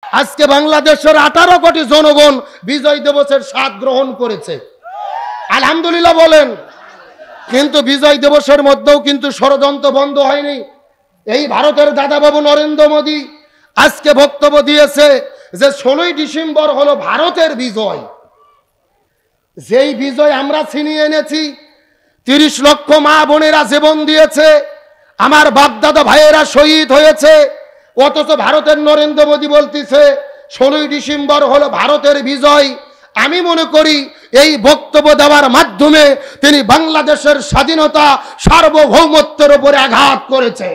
আজকে বাংলাদেশের 18 কোটি জনগণ বিজয় দিবসের স্বাদ গ্রহণ করেছে, আলহামদুলিল্লাহ বলেন। কিন্তু বিজয় দিবসের মধ্যেও কিন্তু ষড়যন্ত্র বন্ধ হয়নি। এই ভারতের দাদাবাবু নরেন্দ্র মোদী আজকে বক্তব্য দিয়েছে যে 16ই ডিসেম্বর হলো ভারতের বিজয়। যেই বিজয় আমরা ছিনিয়ে এনেছি, 30 লক্ষ মা বোনেরা জীবন দিয়েছে, আমার বাপদাদা ভাইয়েরা শহীদ হয়েছে, অথচ ভারতের নরেন্দ্র মোদী বলতেছে 16ই ডিসেম্বর হলো ভারতের বিজয়। আমি মনে করি এই বক্তব্য দেওয়ার মাধ্যমে তিনি বাংলাদেশের স্বাধীনতা সার্বভৌমত্বের উপরে আঘাত করেছে।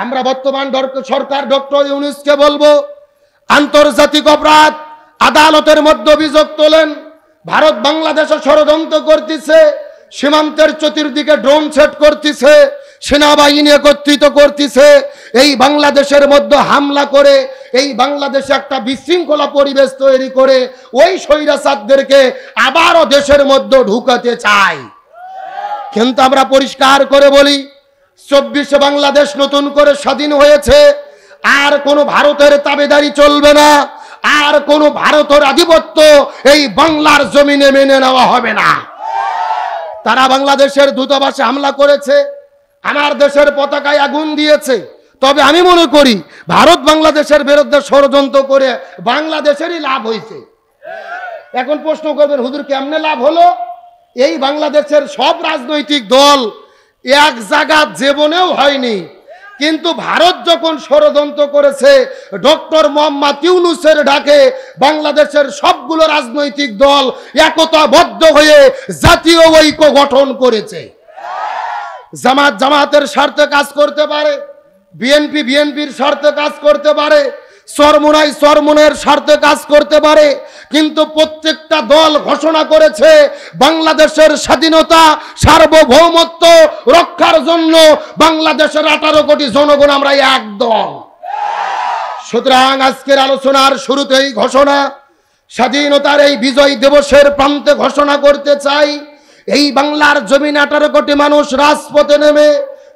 আমরা বর্তমান সরকার ডক্টর ইউনূসকে বলবো, আন্তর্জাতিক অপরাধ আদালতের মধ্যে অভিযোগ তোলেন, ভারত বাংলাদেশে ষড়যন্ত্র করতেছে, সীমান্তের চতুর্দিকে ড্রোন সেট করতেছে, সেনাবাহিনী একত্রিত করতেছে, এই বাংলাদেশের মধ্যে হামলা করে এই বাংলাদেশে একটা বিশৃঙ্খলা পরিবেশ তৈরি করে ওই স্বৈরাচারদেরকে আবারও দেশের মধ্যে ঢুকাতে চায়। কিন্তু আমরা পরিষ্কার করে বলি, 24 বাংলাদেশ নতুন করে স্বাধীন হয়েছে, আর কোনো ভারতের তাবেদারি চলবে না, আর কোনো ভারতের আধিপত্য এই বাংলার জমিনে মেনে নেওয়া হবে না। তারা বাংলাদেশের দূতাবাসে হামলা করেছে, আমার দেশের পতাকায় আগুন দিয়েছে, তবে আমি মনে করি ভারত বাংলাদেশের বিরুদ্ধে ষড়যন্ত্র করে বাংলাদেশেরই লাভ হয়েছে। এখন প্রশ্ন করবেন, হুজুর কেমনে লাভ হলো? এই বাংলাদেশের সব রাজনৈতিক দল এক জায়গা জীবনেও হয়নি, কিন্তু ভারত যখন ষড়যন্ত্র করেছে ডক্টর মোহাম্মদ ইউনূসের ডাকে বাংলাদেশের সবগুলো রাজনৈতিক দল একতাবদ্ধ হয়ে জাতীয় ঐক্য গঠন করেছে। জামাত জামাতের স্বার্থে কাজ করতে পারে, বিএনপি বিএনপির স্বার্থে কাজ করতে পারে, চরমোনাই চরমোনের স্বার্থে কাজ করতে পারে, কিন্তু প্রত্যেকটা দল ঘোষণা করেছে বাংলাদেশের স্বাধীনতা সার্বভৌমত্ব রক্ষার জন্য বাংলাদেশের 18 কোটি জনগণ আমরা এক দল। সুতরাং আজকের আলোচনার শুরুতেই ঘোষণা, স্বাধীনতার এই বিজয় দিবসের প্রান্তে ঘোষণা করতে চাই, এই বাংলার জমিনে 18 কোটি মানুষ রাজপথে নেমে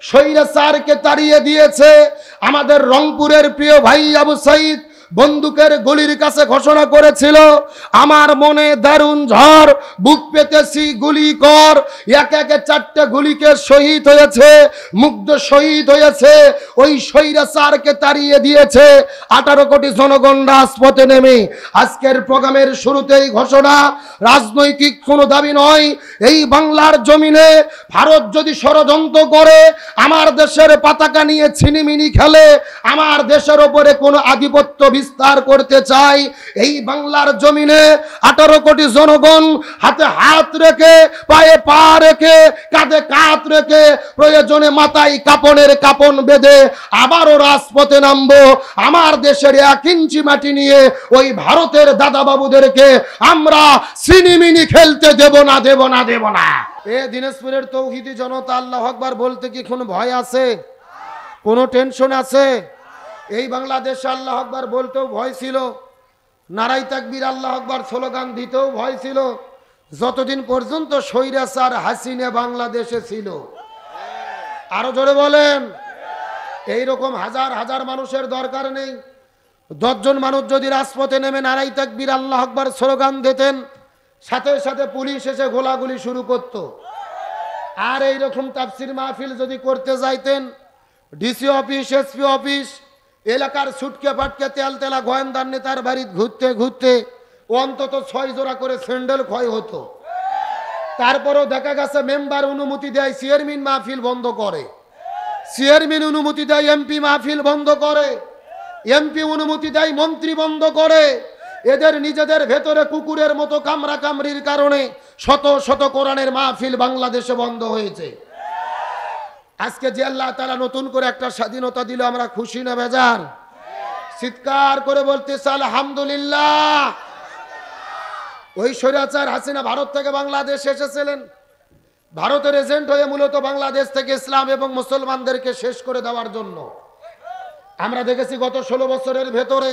স্বৈরাচারকে তাড়িয়ে দিয়েছে। আমাদের রংপুরের প্রিয় ভাই আবু সাইদ বন্দুকের গুলির কাছে ঘোষণা করেছিল, আমার মনে দারুণ ঝড়, বুক পেতেছি গুলি কর। এক একে 4টে গুলিকে শহীদ হয়েছে, মুগ্ধ শহীদ হয়েছে, ওই স্বৈরাচারকে তাড়িয়ে দিয়েছে 18 কোটি জনগণ রাজপথে নেমে। আজকের প্রোগ্রামের শুরুতেই ঘোষণা, রাজনৈতিক কোনো দাবি নয়, এই বাংলার জমিনে ভারত যদি ষড়যন্ত্র করে আমার দেশের পতাকা নিয়ে ছিনিমিনি খেলে, আমার দেশের ওপরে কোনো আধিপত্য বিস্তার করতে চাই, এই বাংলার জমিনে 18 কোটি জনগণ হাতে হাত রেখে, পায়ে পা রেখে, কাঁধে কাঁধ রেখে, প্রয়োজনে মাথায় কাপনের কাপন বেঁধে আবারও রাজপথে নামবো। আমার দেশের 1 ইঞ্চি মাটি নিয়ে ওই ভারতের দাদাবাবুদেরকে আমরা ছিনিমিনি খেলতে দেব না, দেব না, দেব না। এ দিনাজপুরের তৌহিদি জনতা, আল্লাহু আকবার বলতে কি কোনো ভয় আছে? কোনো টেনশন আছে? এই বাংলাদেশে আল্লাহু আকবার বলতেও ভয় ছিল, নারাই তাকবীর আল্লাহু আকবার স্লোগান দিতেও ভয় ছিল, যতদিন পর্যন্ত স্বৈরাচার হাসিনা বাংলাদেশে ছিল। আরো জোরে বলেন। এইরকম হাজার হাজার মানুষের দরকার নেই, 10 জন মানুষ যদি রাজপথে নেমে নারাই তাকবীর আল্লাহু আকবার স্লোগান দিতেন, সাথে সাথে পুলিশ এসে গোলাগুলি শুরু করত। আর এইরকম তাফসির মাহফিল যদি করতে যাইতেন, ডিসি অফিস, এসপি অফিস, এলাকার ছুটকে পাটকে তেল তেলা গোয়েন্দার নেতার বাড়ি ঘুরতে ঘুরতে অন্তত 6 জোড়া করে স্যান্ডেল ক্ষয় হতো। তারপরেও দেখা গেছে মেম্বার অনুমতি দেয়, চেয়ারম্যান মাহফিল বন্ধ করে, চেয়ারম্যান অনুমতি দেয়, এমপি মাহফিল বন্ধ করে, এমপি অনুমতি দেয়, মন্ত্রী বন্ধ করে। এদের নিজেদের ভেতরে কুকুরের মতো কামড়া কামড়ির কারণে শত শত কোরআনের মাহফিল বাংলাদেশে বন্ধ হয়েছে। আজকে যে আল্লাহ তাআলা নতুন করে একটা স্বাধীনতা দিল, আমরা খুশি না বেজার? চিৎকার করে বলতেছে আলহামদুলিল্লাহ। ওই স্বৈরাচার হাসিনা ভারত থেকে বাংলাদেশ এসেছিলেন, ভারতের এজেন্ট হয়ে মূলত বাংলাদেশ থেকে ইসলাম এবং মুসলমানদেরকে শেষ করে দেওয়ার জন্য। আমরা দেখেছি গত 16 বছরের ভেতরে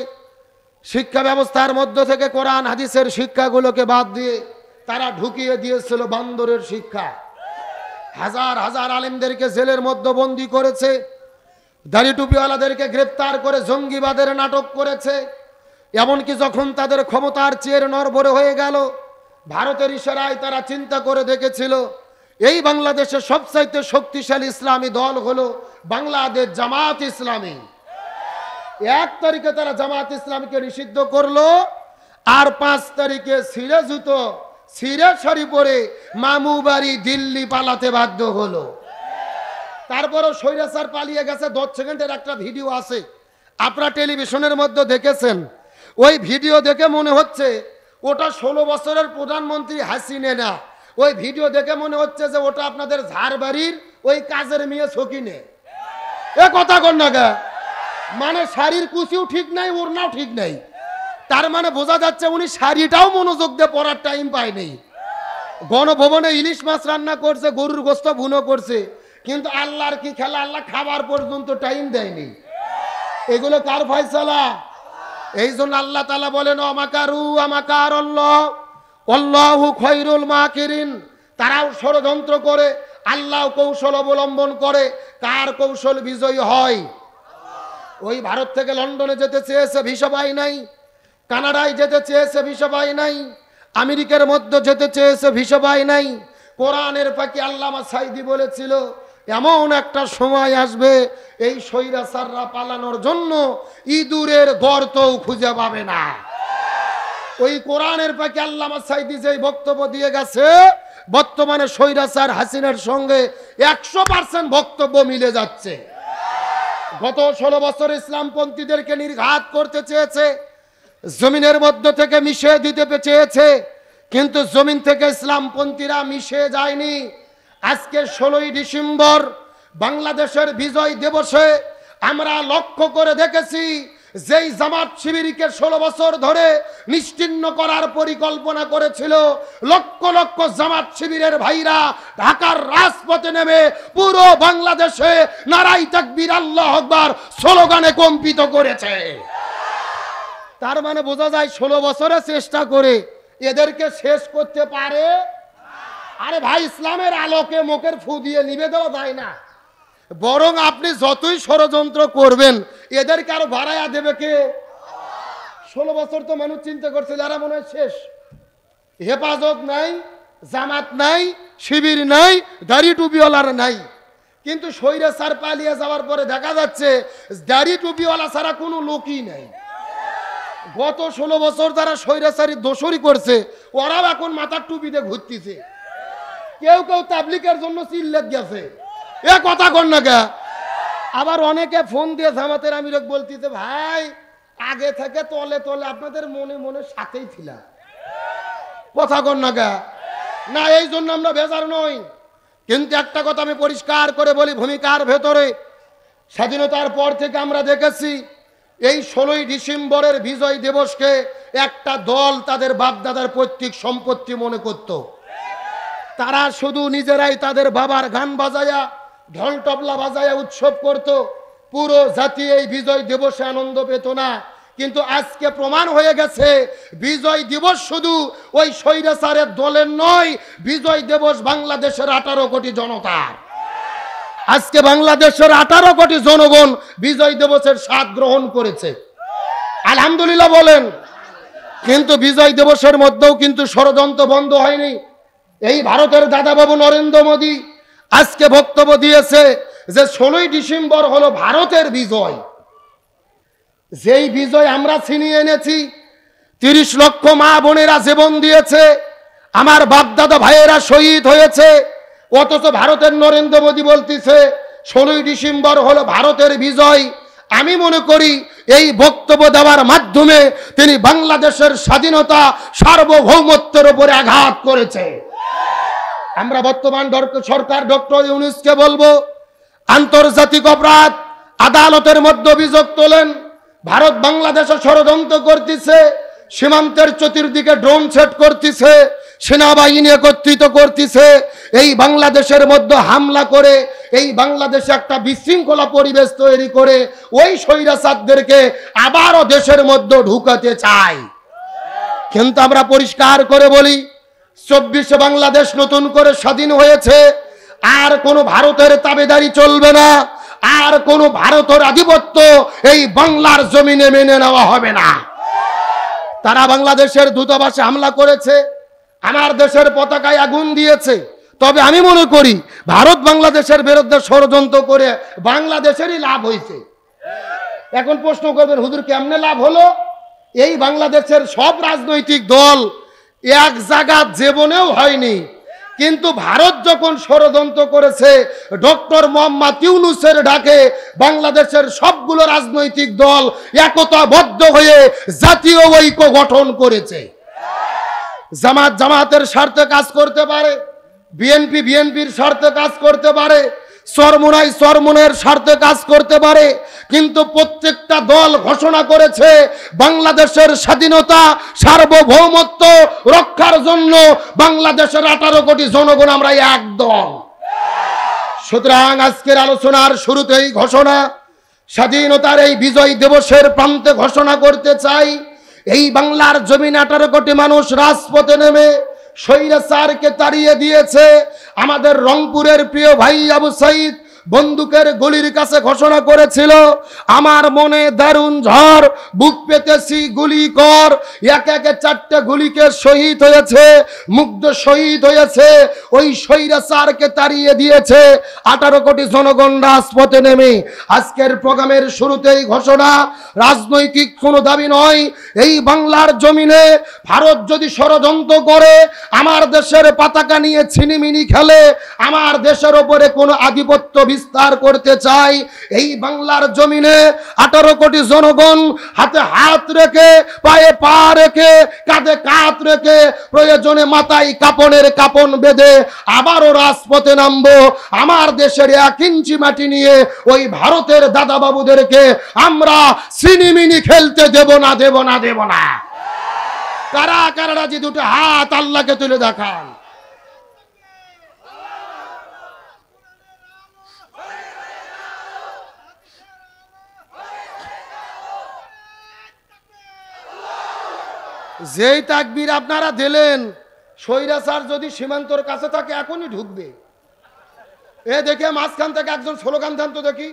শিক্ষা ব্যবস্থার মধ্য থেকে কোরআন হাদিসের শিক্ষাগুলোকে বাদ দিয়ে তারা ঢুকিয়ে দিয়েছিল বান্দরের শিক্ষা। হাজার হাজার আলেমদেরকে জেলের মধ্যে বন্দী করেছে, দাড়ি টুপিওয়ালাদেরকে গ্রেপ্তার করে জঙ্গিবাদের নাটক করেছে। এমনকি যখন তাদের ক্ষমতার চেয়ে নড়বড়ে হয়ে গেল, ভারতের ইশারায় তারা চিন্তা করে দেখেছিল এই বাংলাদেশের সবচাইতে শক্তিশালী ইসলামী দল হলো বাংলাদেশ জামাত ইসলামী। 1 তারিখে তারা জামাত ইসলামীকে নিষিদ্ধ করলো, আর 5 তারিখে ছিঁড়ে জুতো ছিঁড়ে শাড়ি পরে মামু বাড়ি দিল্লি পালাতে বাধ্য হলো। তারপরও স্বৈরাচার পালিয়ে গেছে। 10 সেকেন্ডের একটা ভিডিও আছে, আপনারা টেলিভিশনের মধ্যে দেখেছেন। ওই ভিডিও দেখে মনে হচ্ছে ওটা 16 বছরের প্রধানমন্ত্রী হাসিনা না। ওই ভিডিও দেখে মনে হচ্ছে যে ওটা আপনাদের ঝাড়বাড়ির ওই কাজের মেয়ে সকিনে। এ কথা কর না গা, মানে শাড়ির কুচিও ঠিক নাই, ওড়নাও ঠিক নাই। তার মানে বোঝা যাচ্ছে উনি শাড়িটাও মনোযোগ দিয়ে পড়ার টাইম পায়নি। গণভবনে ইলিশ মাছ রান্না করছে, গরুর গোস্ত ভুনো করছে, কিন্তু আল্লাহর কি খেলা, আল্লাহ খাবার পর্যন্ত টাইম দেয়নি। এগুলো কার ফয়সালা? এই জন্য আল্লাহ তাআলা বলেন আমাকারু আমাকার আল্লাহ আল্লাহু খায়রুল মাকিরিন। তারাও ষড়যন্ত্র করে, আল্লাহ কৌশল অবলম্বন করে। কার কৌশল বিজয়ী হয়? ওই ভারত থেকে লন্ডনে যেতে চেয়েছে, ভিসা পায় নাই। কানাডায় যেতে চেয়েছে, ভিসা পায় নাই। আমেরিকার মধ্যে যেতে চেয়েছে, ভিসা পায় নাই। কোরআনের পাখি আল্লামা সাইদি বলেছিল এমন একটা সময় আসবে এই স্বৈরাচাররা পালানোর জন্য ইঁদুরের গর্তও খুঁজে পাবে না। ওই কোরআনের পাখি আল্লামা সাইদি যে বক্তব্য দিয়ে গেছে, বর্তমানে স্বৈরাচার হাসিনার সঙ্গে 100% বক্তব্য মিলে যাচ্ছে। গত 16 বছর ইসলামপন্থীদেরকে নির্ঘাত করতে চেয়েছে, জমিনের মধ্য থেকে মিশিয়ে দিতে চেয়েছে, কিন্তু জমিন থেকে ইসলামপন্থীরা মিশে যায়নি। আজকে 16ই ডিসেম্বর বাংলাদেশের বিজয় দিবসে আমরা লক্ষ্য করে দেখেছি যেই জামাত শিবিরকে 16 বছর ধরে নিশ্চিহ্ন করার পরিকল্পনা করেছিল, লক্ষ লক্ষ জামাত শিবিরের ভাইরা ঢাকার রাজপথে নেমে পুরো বাংলাদেশে নারায়ে তাকবীর আল্লাহু আকবার স্লোগানে কম্পিত করেছে। তার মানে বোঝা যায় 16 বছরে চেষ্টা করে এদেরকে শেষ করতে পারে। আরে ভাই, ইসলামের আলোকে মুখের ফু দিয়ে নিভে দেওয়া যায় না। বরং আপনি যতই ষড়যন্ত্র করবেন এদেরকে আরো বাড়াইয়া দেবে কে? 16 বছর তো মানুষ চিন্তা করছে যারা মনে হয় শেষ। হেফাজত নাই, জামাত নাই, শিবির নাই, দাড়ি টুপিওয়ালার নাই। কিন্তু স্বৈরাচার পালিয়ে যাওয়ার পরে দেখা যাচ্ছে দাড়ি টুপিওয়ালা ছাড়া কোনো লোকই নাই। গত 16 বছর যারা স্বৈরাচারী দোষরি করছে ওরাও এখন মাথার টুপিতে ঘুরতেছে। কেউ কেউ তাবলিগের জন্য চিল্লাত গেছে। এ কথা কর না গা। আবার অনেকে ফোন দিয়ে জামাতের আমির বলতেছে ভাই আগে থেকে তলে তলে আপনাদের মনে মনে সাথেই ছিলাম। কথা কর না গা। না, এই জন্য আমরা বেজার নই, কিন্তু একটা কথা আমি পরিষ্কার করে বলি, ভূমিকার ভেতরে স্বাধীনতার পর থেকে আমরা দেখেছি এই 16ই ডিসেম্বরের বিজয় দিবসকে একটা দল তাদের বাপদাদার পৈতৃক সম্পত্তি মনে করত। তারা শুধু নিজেরাই তাদের বাবার গান বাজায়া ঢোল তবলা বাজায়া উৎসব করত, পুরো জাতি এই বিজয় দিবসে আনন্দ পেত না। কিন্তু আজকে প্রমাণ হয়ে গেছে বিজয় দিবস শুধু ওই স্বৈরাচারের দলের নয়, বিজয় দিবস বাংলাদেশের 18 কোটি জনতার। আজকে বাংলাদেশের 18 কোটি জনগণ বিজয় দিবসের স্বাদ গ্রহণ করেছে, আলহামদুলিল্লাহ বলেন। কিন্তু বিজয় দিবসের মধ্যেও কিন্তু ষড়যন্ত্র বন্ধ হয়নি। এই ভারতের দাদাবাবু নরেন্দ্র মোদী আজকে বক্তব্য দিয়েছে যে 16ই ডিসেম্বর হলো ভারতের বিজয়। যেই বিজয় আমরা ছিনিয়ে এনেছি, 30 লক্ষ মা বোনেরা জীবন দিয়েছে, আমার বাপদাদা ভাইয়েরা শহীদ হয়েছে, অথচ ভারতের নরেন্দ্র মোদী বলতেছে 16ই ডিসেম্বর হলো ভারতের বিজয়। আমি মনে করি এই বক্তব্য দেওয়ার মাধ্যমে তিনি বাংলাদেশের স্বাধীনতা সার্বভৌমত্বের উপরে আঘাত করেছে। আমরা বর্তমান সরকার ডক্টর ইউনূসকে বলবো, আন্তর্জাতিক অপরাধ আদালতের মধ্যে অভিযোগ তোলেন, ভারত বাংলাদেশে ষড়যন্ত্র করতেছে, সীমান্তের চতুর্দিকে ড্রোন সেট করতেছে, সেনাবাহিনী একত্রিত করতেছে, এই বাংলাদেশের মধ্যে হামলা করে এই বাংলাদেশে একটা বিশৃঙ্খলা পরিবেশ তৈরি করে ওই স্বৈরাচারদেরকে আবারও দেশের মধ্যে ঢুকাতে চায়। কিন্তু আমরা পরিষ্কার করে বলি, 24 বাংলাদেশ নতুন করে স্বাধীন হয়েছে, আর কোনো ভারতের তাবেদারি চলবে না, আর কোন ভারতের আধিপত্য এই বাংলার জমিনে মেনে নেওয়া হবে না। তারা বাংলাদেশের দূতাবাসে হামলা করেছে, আমার দেশের পতাকায় আগুন দিয়েছে, তবে আমি মনে করি ভারত বাংলাদেশের বিরুদ্ধে ষড়যন্ত্র করে বাংলাদেশেরই লাভ হয়েছে। এখন প্রশ্ন করবেন, হুজুর কেমনে লাভ হলো? এই বাংলাদেশের সব রাজনৈতিক দল এক জায়গা জীবনেও হয়নি, কিন্তু ভারত যখন ষড়যন্ত্র করেছে ডক্টর মোহাম্মদ ইউনূসের ডাকে বাংলাদেশের সবগুলো রাজনৈতিক দল একতাবদ্ধ হয়ে জাতীয় ঐক্য গঠন করেছে। জামাত জামাতের স্বার্থে কাজ করতে পারে, বিএনপি বিএনপির স্বার্থে কাজ করতে পারে, চরমোনাই চরমোনের স্বার্থে কাজ করতে পারে, কিন্তু প্রত্যেকটা দল ঘোষণা করেছে বাংলাদেশের স্বাধীনতা সার্বভৌমত্ব রক্ষার জন্য বাংলাদেশের 18 কোটি জনগণ আমরা এক দল। সুতরাং আজকের আলোচনার শুরুতেই ঘোষণা, স্বাধীনতার এই বিজয় দিবসের প্রান্তে ঘোষণা করতে চাই, এই বাংলার জমিনে 18 কোটি মানুষ রাজপথে নেমে স্বৈরাচারকে তাড়িয়ে দিয়েছে। আমাদের রংপুরের প্রিয় ভাই আবু সাইদ বন্দুকের গুলির কাছে ঘোষণা করেছিল, আমার মনে দারুণ ঝড়, বুক পেতেছি গুলি কর। এক একে 4টে গুলিকে শহীদ হয়েছে, মুগ্ধ শহীদ হয়েছে, ওই স্বৈরাচারকে তাড়িয়ে দিয়েছে 18 কোটি জনগণ রাজপথে নেমে। আজকের প্রোগ্রামের শুরুতেই ঘোষণা, রাজনৈতিক কোনো দাবি নয়, এই বাংলার জমিনে ভারত যদি ষড়যন্ত্র করে আমার দেশের পতাকা নিয়ে ছিনিমিনি খেলে, আমার দেশের ওপরে কোনো আধিপত্য বিস্তার করতে চাই, এই বাংলার জমিনে 18 কোটি জনগণ হাতে হাত রেখে, পায়ে পা রেখে, কাঁধে কাঁধ রেখে, প্রয়োজনে মাথায় কাপনের কাপন বেঁধে আবারও রাজপথে নামবো। আমার দেশের 1 ইঞ্চি মাটি নিয়ে ওই ভারতের দাদা বাবুদেরকে আমরা সিনিমিনি খেলতে দেব না, দেব না, দেব না। কারা কারা রাজি? দুটো হাত আল্লাহকে তুলে দেখান। যেই তাকবীর আপনারা দিলেন, স্বৈরাচার যদি সীমান্তর কাছে থাকে এখনই ঢুকবে। এ দেখে মাঝখান থেকে একজন স্লোগান দেন তো দেখি।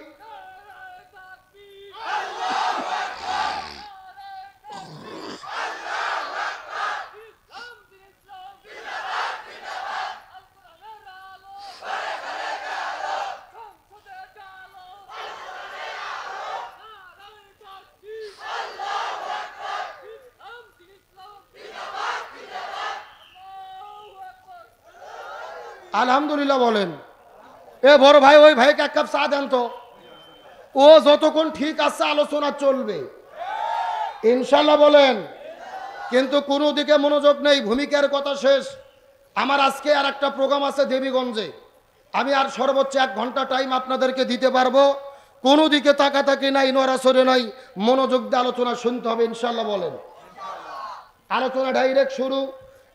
আলহামদুলিল্লাহ বলেন। এ বড় ভাই, ওই ভাইকে 1 কাপ চা দেন তো। ও যতক্ষণ ঠিক আছে আলোচনা চলবে ইনশাল্লাহ বলেন, কিন্তু কোনো দিকে মনোযোগ নেই। ভূমিকার কথা শেষ। আমার আজকে আর একটা প্রোগ্রাম আছে দেবীগঞ্জে, আমি আর সর্বোচ্চ 1 ঘন্টা টাইম আপনাদেরকে দিতে পারবো। কোনো দিকে তাকাতাকি নাই, নড়াচড়ে নাই, মনোযোগ দিয়ে আলোচনা শুনতে হবে ইনশাল্লাহ বলেন। আলোচনা ডাইরেক্ট শুরু।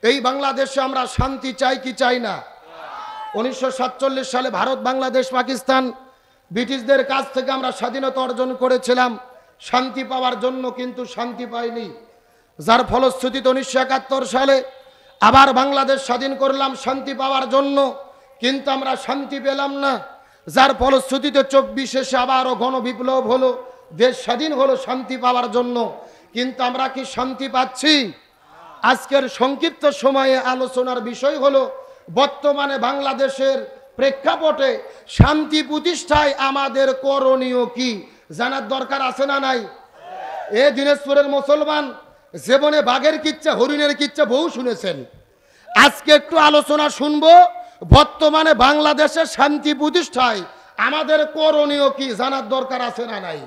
এই বাংলাদেশে আমরা শান্তি চাই কি চাই না? 1947 সালে ভারত বাংলাদেশ পাকিস্তান ব্রিটিশদের কাছ থেকে আমরা স্বাধীনতা অর্জন করেছিলাম শান্তি পাওয়ার জন্য, কিন্তু শান্তি পাইনি। যার ফলশ্রুতিতে 1971 সালে আবার বাংলাদেশ স্বাধীন করলাম শান্তি পাওয়ার জন্য, কিন্তু আমরা শান্তি পেলাম না। যার ফলশ্রুতিতে 24 আবারও গণবিপ্লব হলো, দেশ স্বাধীন হলো শান্তি পাওয়ার জন্য, কিন্তু আমরা কি শান্তি পাচ্ছি? আজকের সংক্ষিপ্ত সময়ে আলোচনার বিষয় হলো বর্তমানে বাংলাদেশের প্রেক্ষাপটে শান্তি প্রতিষ্ঠায় আমাদের করণীয় কি জানার দরকার আছে না নাই? এ দিনাজপুরের মুসলমান জীবনে বাঘের কিচ্ছা হরিণের কিচ্ছা বহু শুনেছেন, আজকে একটু আলোচনা শুনবো বর্তমানে বাংলাদেশে শান্তি প্রতিষ্ঠায় আমাদের করণীয় কি জানার দরকার আছে না নাই?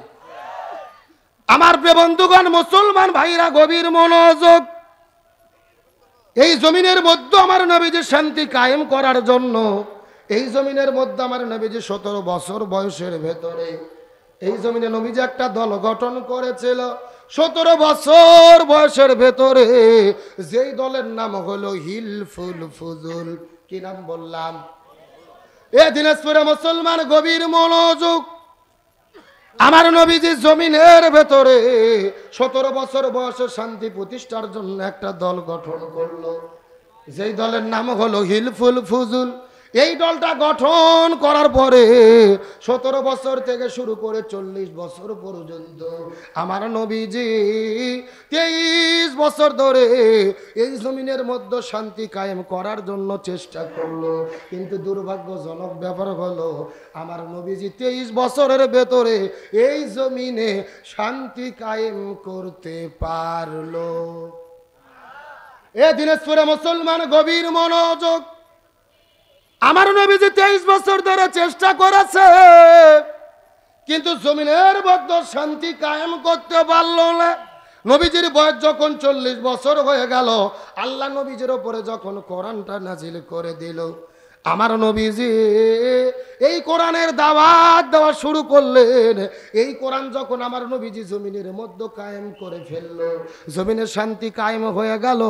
আমার প্রিয় বন্ধুগণ, মুসলমান ভাইরা গভীর মনোযোগ। এই জমিনের মধ্যে আমার নবীজি শান্তি কায়েম করার জন্য, এই জমিনের মধ্যে আমার নবীজি 17 বছর বয়সের ভেতরে এই জমিনে নবীজি একটা দল গঠন করেছিল। 17 বছর বয়সের ভেতরে যেই দলের নাম হলো হিলফুল ফুজুল। কি নাম বললাম? এ দিনাজপুরে মুসলমান গভীর মনোযোগ। আমার নবীজি জমিনের ভেতরে 17 বছর বয়সে শান্তি প্রতিষ্ঠার জন্য একটা দল গঠন করলো, যেই দলের নাম হলো হিলফুল ফুজুল। এই দলটা গঠন করার পরে 17 বছর থেকে শুরু করে 40 বছর পর্যন্ত আমার নবীজি 23 বছর ধরে এই জমিনের মধ্যে শান্তি কায়েম করার জন্য চেষ্টা করলো, কিন্তু দুর্ভাগ্যজনক ব্যাপার হলো আমার নবীজি 23 বছরের ভেতরে এই জমিনে শান্তি কায়েম করতে পারলো। এ দিনাজপুরে মুসলমান গভীর মনোযোগ, আমার নবীজি 23 বছর ধরে চেষ্টা করেছে, কিন্তু জমিনের মধ্যে শান্তি কায়েম করতে পারলো না। নবীজির বয়স যখন 40 বছর হয়ে গেল, আল্লাহ নবীজির উপরে যখন কোরআনটা নাজিল করে দিল, আমার নবীজি এই কোরআনের দাওয়াত দেওয়া শুরু করলেন। এই কোরআন যখন আমার নবীজি জমিনের মধ্যে কায়েম করে ফেললো, জমিনের শান্তি কায়েম হয়ে গেল।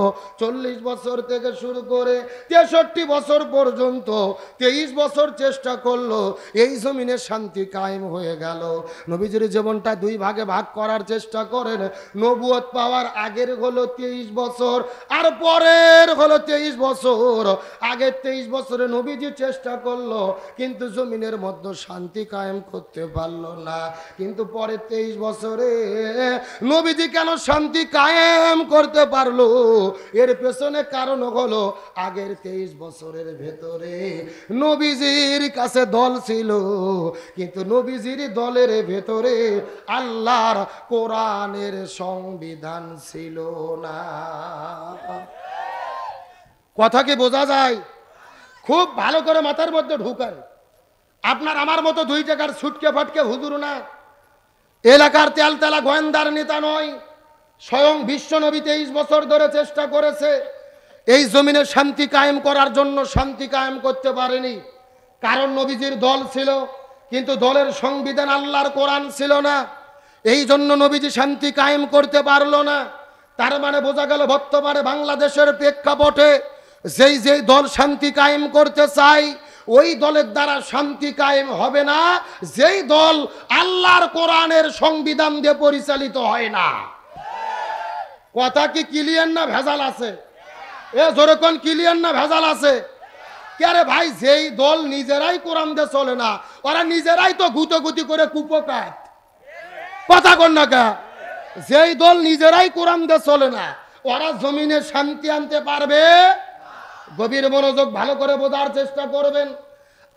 40 বছর থেকে শুরু করে 63 বছর পর্যন্ত 23 বছর চেষ্টা করলো, এই জমিনের শান্তি কায়েম হয়ে গেল। নবীজির জীবনটা দুই ভাগে ভাগ করার চেষ্টা করেন। নবুয়ত পাওয়ার আগের হলো 23 বছর, আর পরের হলো 23 বছর। আগের 23 বছরে নবীজি চেষ্টা করলো, কিন্তু জমিনের মধ্যে শান্তি কায়েম করতে পারলো না। কিন্তু পরে 23 বছরে নবীজি কেন শান্তি কায়েম করতে পারলো, এর পেছনে কারণ হলো আগের 23 বছরের ভেতরে নবীজির কাছে দল ছিল, কিন্তু নবীজির দলের ভেতরে আল্লাহর কোরআনের সংবিধান ছিল না। কথা কি বোঝা যায়? খুব ভালো করে মাথার মধ্যে ঢুকান। আপনার আমার মতো 2 টাকার ছুটকে ফাটকে হুজুর না, এলাকার তেলতেলা গোয়েন্দার নেতা নয়। স্বয়ং বিশ্বনবী 23 বছর ধরে চেষ্টা করেছে এই জমিনে শান্তি কায়েম করার জন্য, শান্তি কায়েম করতে পারেনি। কারণ নবীজির দল ছিল, কিন্তু দলের সংবিধান আল্লাহর কোরআন ছিল না। এই জন্য নবীজি শান্তি কায়েম করতে পারলো না। তার মানে বোঝা গেল বর্তমানে বাংলাদেশের প্রেক্ষাপটে যেই দল শান্তি কায়েম করতে চায়, ওই দলের দ্বারা শান্তি কায়েম হবে না, যেই দল আল্লাহর কোরআনের সংবিধান দিয়ে পরিচালিত হয় না। কথা কি ক্লিয়ার না ভেজাল আছে? এ যেরকম ক্লিয়ার না ভেজাল আছে? কে ভাই, যেই দল নিজেরাই কোরআন দিয়ে চলে না, ওরা নিজেরাই তো গুতগুতি করে কুপকাত। কথা কন না কা? যেই দল নিজেরাই কোরআন দিয়ে চলে না, ওরা জমিনে শান্তি আনতে পারবে? গভীর মনোযোগ, ভালো করে বোঝার চেষ্টা করবেন।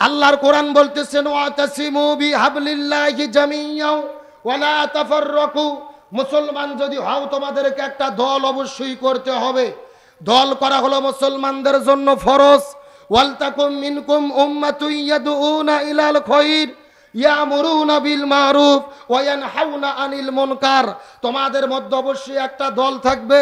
আল্লাহর কোরআন বলতেছেন, ওয়াতাসিমু বিহাবলিল্লাহি জামিয়াও ওয়ালা তাফাররাকু। মুসলমান যদি হও, তোমাদেরকে একটা দল অবশ্যই করতে হবে। দল করা হলো মুসলমানদের জন্য ফরজ। ওয়ালতাকুম মিনকুম উম্মাতুন ইয়াদউনা ইলাল খায়র ইয়ামুরুনা বিল মারুফ ওয়া ইয়ানহাউনা আনিল মুনকার। তোমাদের মধ্যে অবশ্যই একটা দল থাকবে,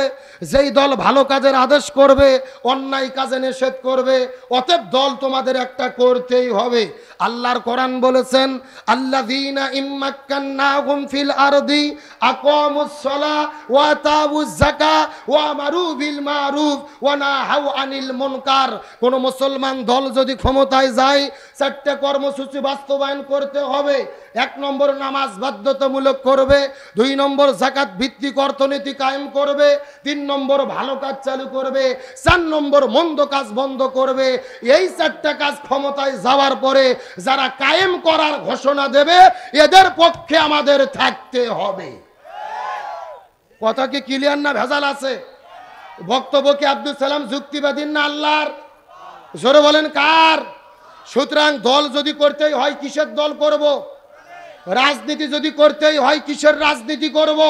যেই দল ভালো কাজের আদেশ করবে, অন্যায় কাজে নিষেধ করবে। অতএব দল তোমাদের একটা করতেই হবে। আল্লাহর কোরআন বলেছেন, আল্লাযীনা ইম্মাক্কান্নাহুম ফিল আরদি আকামুস সালাহ ওয়া আতাউয যাকাত ওয়া আমারু বিল মারুফ ওয়া নাহাউ আনিল মুনকার। কোন মুসলমান দল যদি ক্ষমতায় যায়, 4টে কর্মসূচি বাস্তবায়ন করতে হবে। 1 নম্বর নামাজ বাধ্যতামূলক করবে, 2 নম্বর যাকাত ভিত্তিক অর্থনীতি কায়েম করবে, 3 নম্বর ভালো কাজ চালু করবে, 4 নম্বর মন্দ কাজ বন্ধ করবে। এই 4টা কাজ ক্ষমতায় যাওয়ার পরে যারা কায়েম করার ঘোষণা দেবে, এদের পক্ষে আমাদের থাকতে হবে। কথা কি ক্লিয়ার না ভেজাল আছে? বক্তব্য কি আব্দুল সালাম যুক্তিবাদী না আল্লাহর? জোরে বলেন কার? সুতরাং দল যদি করতেই হয়, কিসের দল করব? রাজনীতি যদি করতেই হয়, কিসের রাজনীতি করব?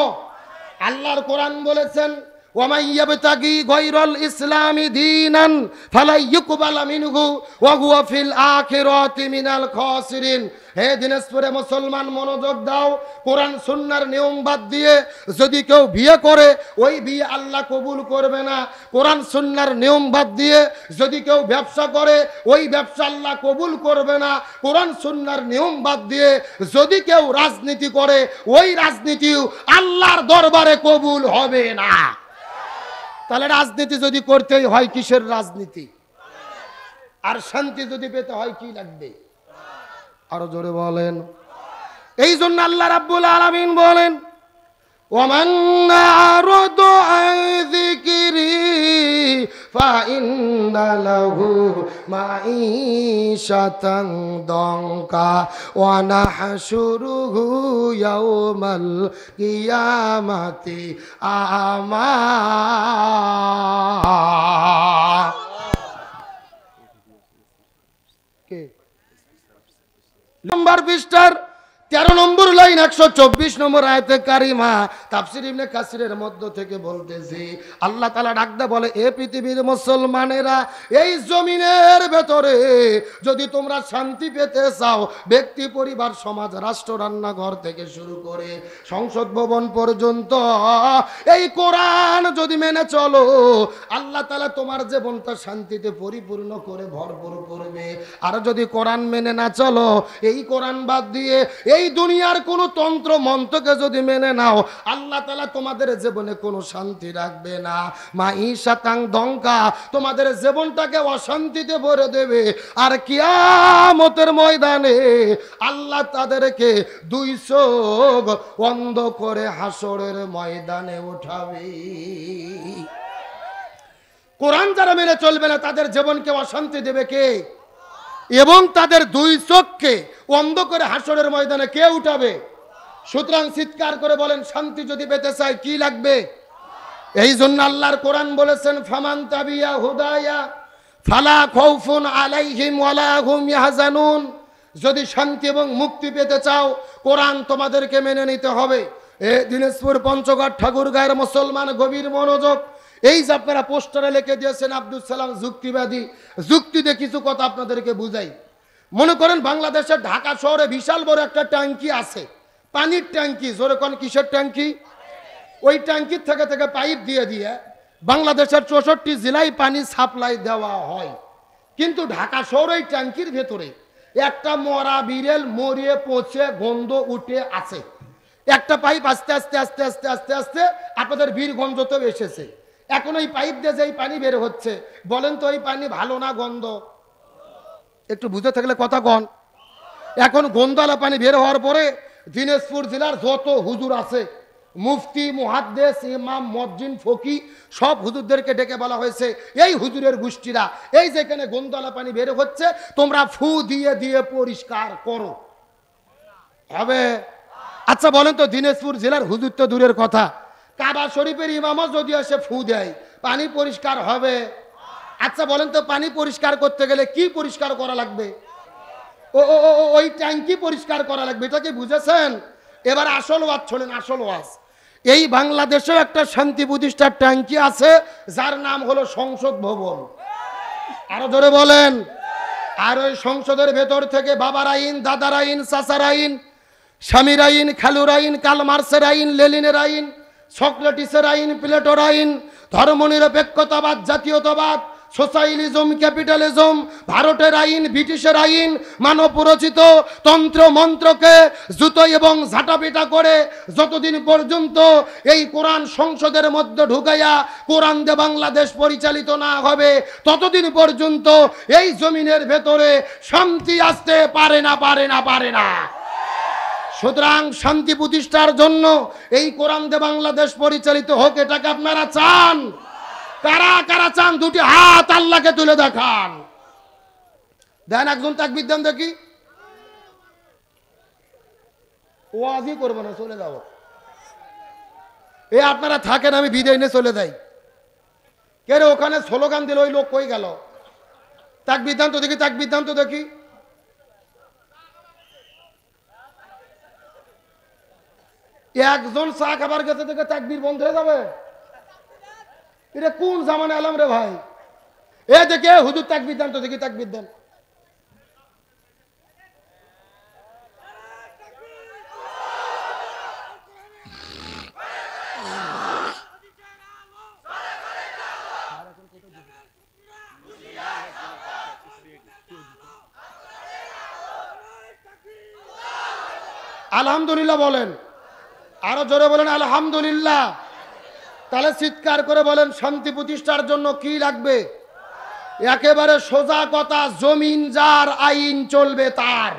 আল্লাহর কোরআন বলেছেন, ওয়ামান ইয়াবতাগি গায়রাল ইসলামি দীনান ফালা ইউকবালা মিনহু ওয়া হুয়া ফিল আখিরাতি মিনাল খাসিরিন। হে দিনাজপুরে মুসলমান মনোযোগ দাও। কোরআন সুন্নাহর নিয়ম বাদ দিয়ে যদি কেউ বিয়ে করে, ওই বিয়ে আল্লাহ কবুল করবে না। কোরআন সুন্নাহর নিয়ম বাদ দিয়ে যদি কেউ ব্যবসা করে, ওই ব্যবসা আল্লাহ কবুল করবে না। কোরআন সুন্নাহর নিয়ম বাদ দিয়ে যদি কেউ রাজনীতি করে, ওই রাজনীতিও আল্লাহর দরবারে কবুল হবে না। তাহলে রাজনীতি যদি করতেই হয়, কিসের রাজনীতি? আর শান্তি যদি পেতে হয়, কি লাগবে? আরো জোরে বলেন। এই জন্য আল্লাহ রাব্বুল আলামিন বলেন, ওয়ামান আরাদু আন যিকরি ফাইন্না লাহু মাঈশাতান দঙ্কা ওয়া নাহশুরুহু ইয়াউমাল কিয়ামাতি আমা। নম্বর পৃষ্ঠার 13 নম্বর লাইন 124 নম্বর আয়াতে কারিমা তাফসীর ইবনে কাসিরের মধ্য থেকে বলতেছি, আল্লাহ তাআলা ডাকদা বলে, এ পৃথিবীর মুসলমানেরা, এই জমিনের ভেতরে যদি তোমরা শান্তি পেতে চাও, ব্যক্তি, পরিবার, সমাজ, রাষ্ট্র, রান্নাঘর থেকে শুরু করে সংসদ ভবন পর্যন্ত এই কোরআন যদি মেনে চলো, আল্লাহ তাআলা তোমার জীবনটা শান্তিতে পরিপূর্ণ করে ভরপুর করবে। আর যদি কোরআন মেনে না চলো, এই কোরআন বাদ দিয়ে এই দুনিয়ার কোন তন্ত্র মন্ত্রকে যদি মেনে নাও, আল্লাহ তাআলা তোমাদের জীবনে কোনো শান্তি রাখবে না। মাঈশাতাং দঙ্কা, তোমাদের জীবনটাকে অশান্তিতে ভরে দেবে। আর কিয়ামতের ময়দানে আল্লাহ তাদেরকে 2 চোখ অন্ধ করে হাসরের ময়দানে উঠাবে। কোরআন যারা মেনে চলবে না, তাদের জীবনকে অশান্তি দেবে কে? এবং তাদের 2 চোখকে অন্ধ করে হাসরের ময়দানে কে উঠাবে? সুতরাং চিৎকার করে বলেন, শান্তি যদি পেতে চাই কি লাগবে? এই জন্য আল্লাহর কোরআন বলেছেন, ফামান তাবিয়া হুদায়া ফালা খাউফুন আলাইহিম ওয়ালা হুম ইয়াহজানুন। যদি শান্তি এবং মুক্তি পেতে চাও, কোরআন তোমাদেরকে মেনে নিতে হবে। এ দিনাজপুর পঞ্চগড় ঠাকুরগাঁয়ের মুসলমান, গভীর মনোযোগ। এই যে আপনারা পোস্টারে লিখে দিয়েছেন আব্দুল সালাম যুক্তিবাদী, যুক্তিতে কিছু কথা আপনাদেরকে বুঝাই। মনে করেন বাংলাদেশের ঢাকা শহরে বিশাল বড় একটা ট্যাঙ্কি আছে, পানির ট্যাঙ্কি। জোরে কোন কিসের ট্যাঙ্কি? ওই ট্যাঙ্কির থেকে থেকে পাইপ দিয়ে দিয়ে বাংলাদেশের 64 জেলায় পানি সাপ্লাই দেওয়া হয়। কিন্তু ঢাকা শহর ওই ট্যাঙ্কির ভেতরে একটা মরা বিড়েল মরিয়ে পচে গন্ধ উঠে আছে। একটা পাইপ আস্তে আস্তে আস্তে আস্তে আস্তে আস্তে আপনাদের বীরগঞ্জতেও এসেছে। এখন ওই পাইপ দিয়ে যে পানি বের হচ্ছে, বলেন তো ওই পানি ভালো না গন্ধ? একটু বুঝে থাকলে কথা কন। এখন গন্ধওয়ালা পানি বের হওয়ার পরে দিনাজপুর জেলার যত হুজুর আছে, মুফতি, মুহাদ্দিস, ইমাম, মুয়াজ্জিন, ফকি, সব হুজুরদেরকে ডেকে বলা হয়েছে, এই হুজুরের গোষ্ঠীরা এই যেখানে গন্ধওয়ালা পানি বের হচ্ছে, তোমরা ফু দিয়ে দিয়ে পরিষ্কার করো। হবে? আচ্ছা বলেন তো, দিনাজপুর জেলার হুজুর তো দূরের কথা, কাবা শরীফের ইমামও যদি এসে ফু দেয়, পানি পরিষ্কার হবে? আচ্ছা বলেন তো, পানি পরিষ্কার করতে গেলে কি পরিষ্কার করা লাগবে? ওই ট্যাঙ্কি পরিষ্কার করা লাগবে। এটা কি বুঝেছেন? এবার আসল ওয়াজ শোনেন, আসল ওয়াজ। এই বাংলাদেশেও একটা শান্তি প্রতিষ্ঠার ট্যাঙ্কি আছে, যার নাম হলো সংসদ ভবন। আরো জোরে বলেন। আর ওই সংসদের ভেতর থেকে বাবার আইন, দাদার আইন, চাচার আইন, স্বামীর আইন, খালুর আইন, কালমার্সের আইন, লেনিনের আইন, সক্রেটিসের আইন, প্লেটোর আইন, ধর্মনিরপেক্ষতাবাদ, জাতীয়তাবাদ, সোশ্যালিজম, ক্যাপিটালিজম, ভারতের আইন, ব্রিটিশের আইন, মানব রচিত তন্ত্র মন্ত্রকে জুতো এবং ঝাঁটাপিটা করে যতদিন পর্যন্ত এই কোরআন সংসদের মধ্যে ঢুকাইয়া কোরআন দিয়ে বাংলাদেশ পরিচালিত না হবে, ততদিন পর্যন্ত এই জমিনের ভেতরে শান্তি আসতে পারে না, পারে না, পারে না। সুতরাং শান্তি প্রতিষ্ঠার জন্য এই কোরআন দিয়ে বাংলাদেশ পরিচালিত হোক, এটাকে আপনারা চান? কারা কারা চান? 2টি হাত আল্লাহকে তুলে দেখান। দেন একজন তাকবীর দেন দেখি। ওয়াজই করবো না, চলে যাবো। আপনারা থাকেন, আমি বিদায় নিয়ে চলে যাই। কে রে ওখানে স্লোগান দিল, ওই লোক কই গেল? তাকবীর দেন তো দেখি, তাকবীর দেন তো দেখি। একজন চা খাবার গেছে থেকে তাকবীর বন্ধ হয়ে যাবে? এটা কোন জামানে আলাম রে ভাই? দেখে হুজুর তাকবীর দেন তো দেখি, তাকবীর দেন। আলহামদুলিল্লাহ বলেন। আরো জোরে বলেন আলহামদুলিল্লাহ। তাহলে চিৎকার করে বলেন, শান্তি প্রতিষ্ঠার জন্য কি লাগবে? একেবারে সোজা কথা, জমিন যার আইন চলবে তার।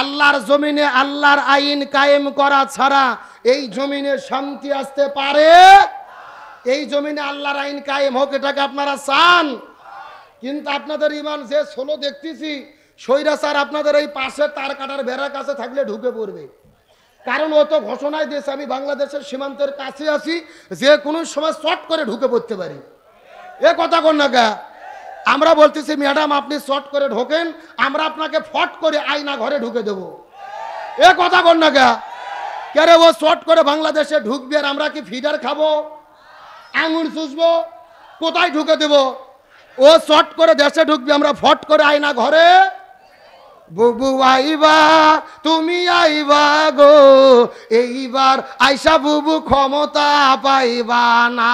আল্লাহর জমিনে আল্লাহর আইন কায়েম করা ছাড়া এই জমিনে শান্তি আসতে পারে? এই জমিনে আল্লাহর আইন কায়েম হোক, এটাকে আপনারা চান? কিন্তু আপনাদের ইমান যে ষোলো দেখতেছি, স্বৈরাচার আপনাদের এই পাশে তার কাটার বেড়ার কাছে থাকলে ঢুকে পড়বে। কারণ ও তো ঘোষণায় দিয়েছে আমি বাংলাদেশের সীমান্তের কাছে আছি, যে কোনো সময় শর্ট করে ঢুকে পড়তে পারি। এ কথা কোন না কে? আমরা বলতেছি ম্যাডাম আপনি শর্ট করে ঢোকেন, আমরা আপনাকে ফট করে আয়না ঘরে ঢুকে দেব। এ কথা কোন না কে? কে ও শর্ট করে বাংলাদেশে ঢুকবে আর আমরা কি ফিডার খাবো, আঙুর চুষবো, কোথায় ঢুকে দেব? ও শর্ট করে দেশে ঢুকবে, আমরা ফট করে আয়না ঘরে। বুবু আইবা তুমি আইবা গো, এইবার আইসা বুবু ক্ষমতা পাইবা না।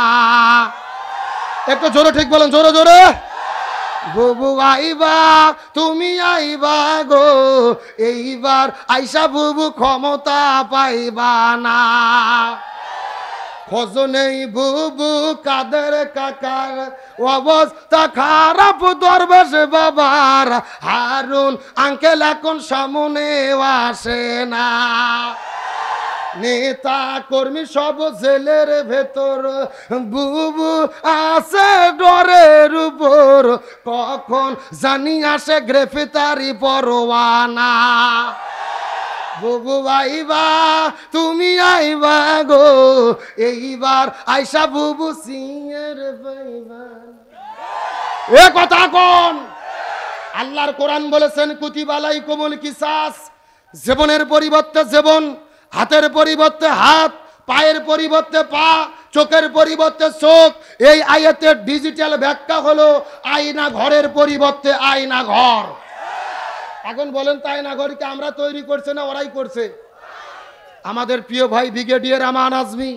একটু জোরে ঠিক বলেন, জোরে জোরে। বুবু আইবা তুমি আইবা গো, এইবার আইসা বুবু ক্ষমতা পাইবা না। খোঁজ নেই বুবু কাদের কাকার, অবস্থা খারাপ দরবেশ বাবার, হারুন আঙ্কেল এখন সামনে আসে না। নেতা কর্মী সব জেলের ভেতর, বুবু আছে ডরের উপর, কখন জানি আসে গ্রেফতারি পরোয়ানা। বুবু আইবা তুমি আইবা গো, এইবার আইসা বুবু সিংহের পাইবা। এ কথা কোন? আল্লাহর কোরআন বলেছেন কুতিবা আলাইকুমুল কিসাস, জীবনের পরিবর্তে জীবন, হাতের পরিবর্তে হাত, পায়ের পরিবর্তে পা, চোখের পরিবর্তে চোখ। এই আয়াতের ডিজিটাল ব্যাখ্যা হলো আয়না ঘরের পরিবর্তে আয়না ঘর। এখন বলেন তো আয়না ঘরকে আমরা তৈরি করছে না ওরাই করছে? আমাদের প্রিয় ভাই ব্রিগেডিয়ার আমান আজমি,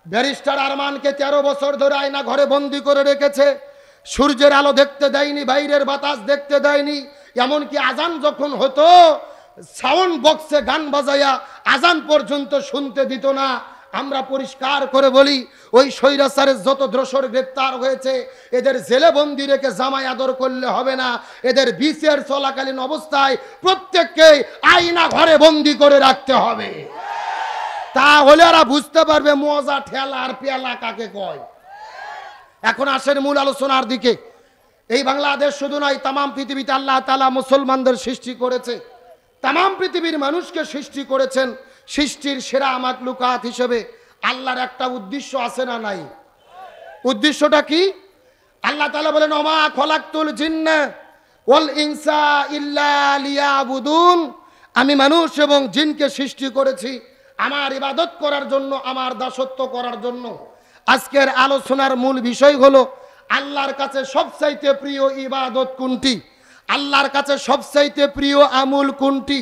ব্যারিস্টার আরমানকে 13 বছর ধরে আয়না ঘরে বন্দি করে রেখেছে। সূর্যের আলো দেখতে দেয়নি, বাইরের বাতাস দেখতে দেয়নি, এমনকি আজান যখন হতো সাউন্ড বক্সে গান বাজাইয়া আজান পর্যন্ত শুনতে দিত না। আমরা পরিষ্কার করে বলি, ওই স্বৈরাচারের যত দ্রোসর গ্রেপ্তার হয়েছে এদের জেলে বন্দি রেখে জামাই আদর করলে হবে না, এদের বিচার চলাকালীন অবস্থায় প্রত্যেককে আয়না ঘরে বন্দি করে রাখতে হবে। তাহলে ওরা বুঝতে পারবে মজা ঠেলা আর পেলা কাকে কয়। এখন আসেন মূল আলোচনার দিকে। এই বাংলাদেশ শুধু নয়, তামাম পৃথিবীতে আল্লাহ তাআলা মুসলমানদের সৃষ্টি করেছে, তামাম পৃথিবীর মানুষকে সৃষ্টি করেছেন সৃষ্টির সেরা মাখলুকাত হিসেবে। আল্লাহর একটা উদ্দেশ্য আছে না নাই? উদ্দেশ্যটা কি? আল্লাহ তাআলা বলেন ওমা খলাকতুল জিন্না ওয়াল ইনসা ইল্লা লিয়াবুদুন, আমি মানুষ এবং জিনকে সৃষ্টি করেছি আমার ইবাদত করার জন্য, আমার দাসত্ব করার জন্য। আজকের আলোচনার মূল বিষয় হলো আল্লাহর কাছে সবচাইতে প্রিয় ইবাদত কোনটি, আল্লাহর কাছে সবচাইতে প্রিয় আমল কোনটি।